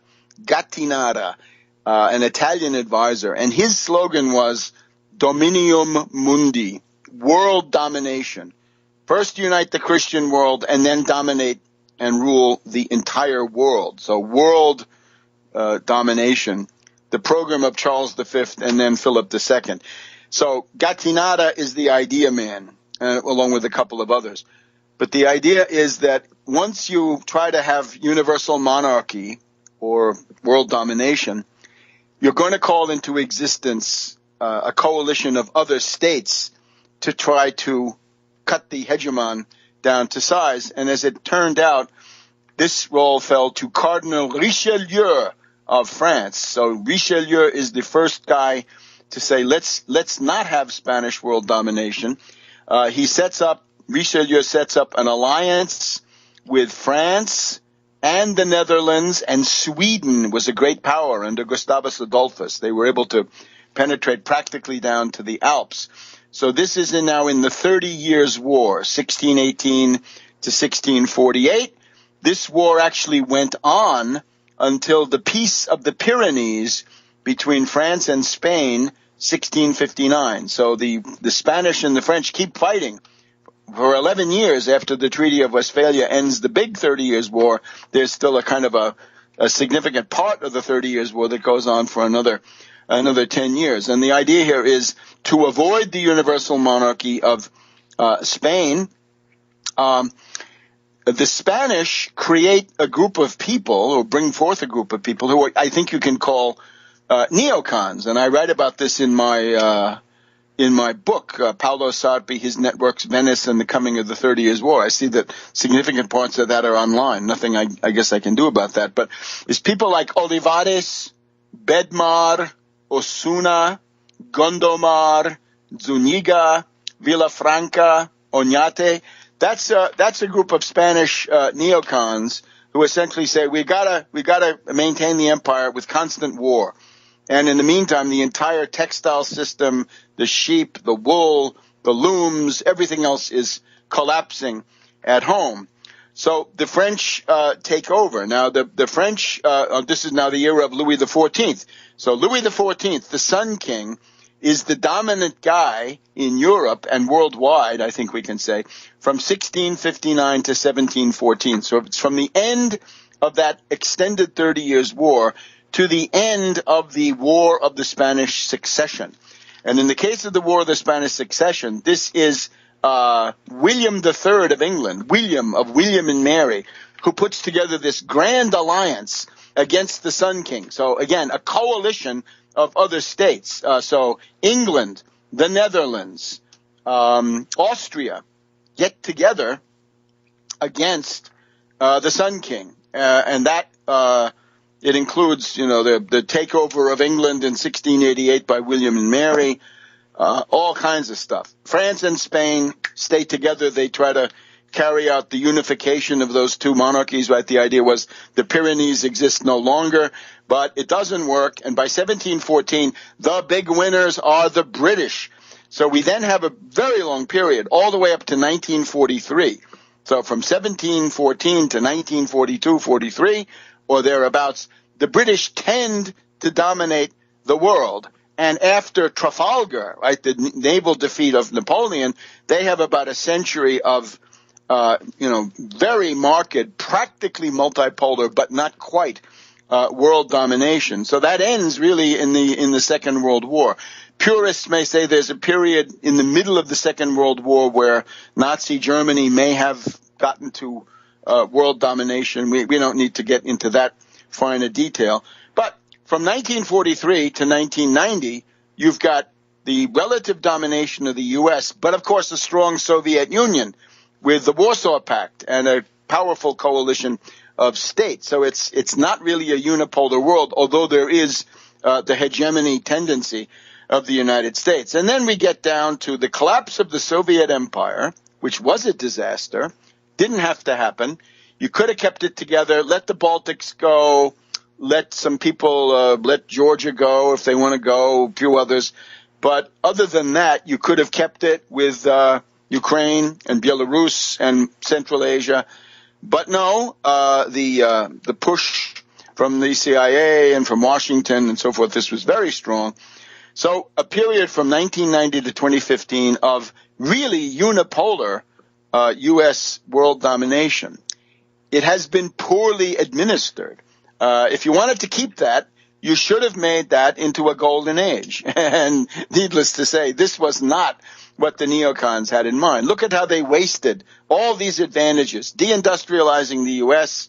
an Italian advisor, and his slogan was Dominium Mundi, world domination. First unite the Christian world and then dominate and rule the entire world. So world domination, the program of Charles V and then Philip II. So Gattinara is the idea man, along with a couple of others. But the idea is that once you try to have universal monarchy or world domination, you're going to call into existence a coalition of other states to try to cut the hegemon down to size. And as it turned out, this role fell to Cardinal Richelieu of France. So Richelieu is the first guy to say, let's not have Spanish world domination. Richelieu sets up an alliance with France and the Netherlands, and Sweden was a great power under Gustavus Adolphus. They were able to penetrate practically down to the Alps. So this is now in the 30 Years' War, 1618 to 1648. This war actually went on until the Peace of the Pyrenees between France and Spain, 1659. So the Spanish and the French keep fighting. For 11 years after the Treaty of Westphalia ends the big 30 Years' War, there's still a kind of a significant part of the 30 Years' War that goes on for another 10 years. And the idea here is to avoid the universal monarchy of Spain. The Spanish create a group of people, or bring forth a group of people who I think you can call neocons. And I write about this in my book, Paolo Sarpi, His Networks, Venice, and the Coming of the 30 Years' War. I see that significant parts of that are online. Nothing I guess I can do about that. But it's people like Olivares, Bedmar, Osuna, Gondomar, Zuniga, Villafranca, Oñate. That's a group of Spanish neocons who essentially say we gotta maintain the empire with constant war, and in the meantime, the entire textile system, the sheep, the wool, the looms, everything else is collapsing at home. So the French take over. Now the French. This is now the era of Louis XIV. So Louis XIV, the Sun King, is the dominant guy in Europe and worldwide, I think we can say, from 1659 to 1714. So it's from the end of that extended 30 Years' War to the end of the War of the Spanish Succession. And in the case of the War of the Spanish Succession, this is William III of England, William and Mary, who puts together this grand alliance against the Sun King. So again, a coalition of other states. So England, the Netherlands, Austria get together against the Sun King. And that it includes, the takeover of England in 1688 by William and Mary, all kinds of stuff. France and Spain stay together. They try to carry out the unification of those two monarchies, right? The idea was the Pyrenees exist no longer, but it doesn't work. And by 1714, the big winners are the British. So we then have a very long period, all the way up to 1943. So from 1714 to 1942, 43, or thereabouts, the British tend to dominate the world. And after Trafalgar, right, the naval defeat of Napoleon, they have about a century of very marked, practically multipolar, but not quite, world domination. So that ends really in the Second World War. Purists may say there's a period in the middle of the Second World War where Nazi Germany may have gotten to world domination. We don't need to get into that fine a detail. But from 1943 to 1990, you've got the relative domination of the U.S., but of course a strong Soviet Union with the Warsaw Pact and a powerful coalition of states. So it's not really a unipolar world, although there is the hegemony tendency of the United States. And then we get down to the collapse of the Soviet Empire, which was a disaster, didn't have to happen. You could have kept it together, let the Baltics go, let some people, let Georgia go if they want to go, a few others. But other than that, you could have kept it with Ukraine and Belarus and Central Asia. But no, the push from the CIA and from Washington and so forth, this was very strong. So a period from 1990 to 2015 of really unipolar U.S. world domination. It has been poorly administered. If you wanted to keep that, you should have made that into a golden age. And needless to say, this was not what the neocons had in mind. Look at how they wasted all these advantages, deindustrializing the U.S.,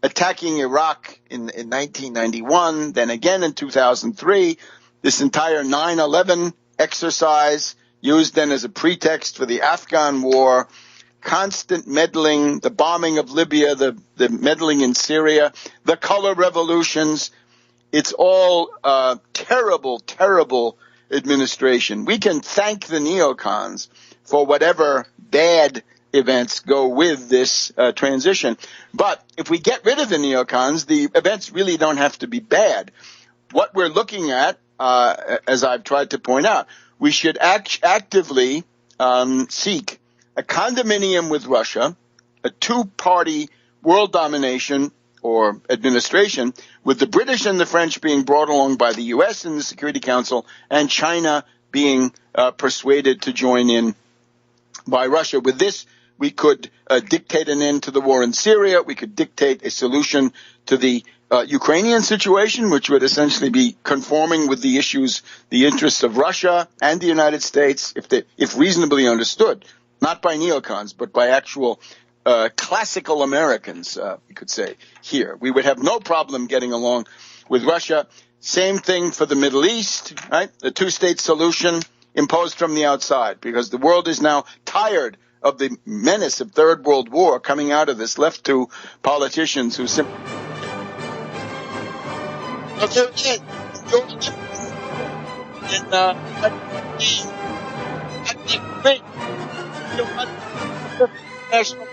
attacking Iraq in 1991, then again in 2003, this entire 9/11 exercise used then as a pretext for the Afghan war, constant meddling, the bombing of Libya, the meddling in Syria, the color revolutions. It's all terrible, terrible administration. We can thank the neocons for whatever bad events go with this transition. But if we get rid of the neocons, the events really don't have to be bad. What we're looking at, as I've tried to point out, we should actively seek a condominium with Russia, a two-party world domination or administration, with the British and the French being brought along by the U.S. in the Security Council and China being persuaded to join in by Russia. With this, we could dictate an end to the war in Syria. We could dictate a solution to the Ukrainian situation, which would essentially be conforming with the issues, the interests of Russia and the United States, if reasonably understood, not by neocons, but by actual classical Americans, we could say here. We would have no problem getting along with Russia. Same thing for the Middle East, right? The two-state solution imposed from the outside, because the world is now tired of the menace of Third World War coming out of this, left to politicians who simply... National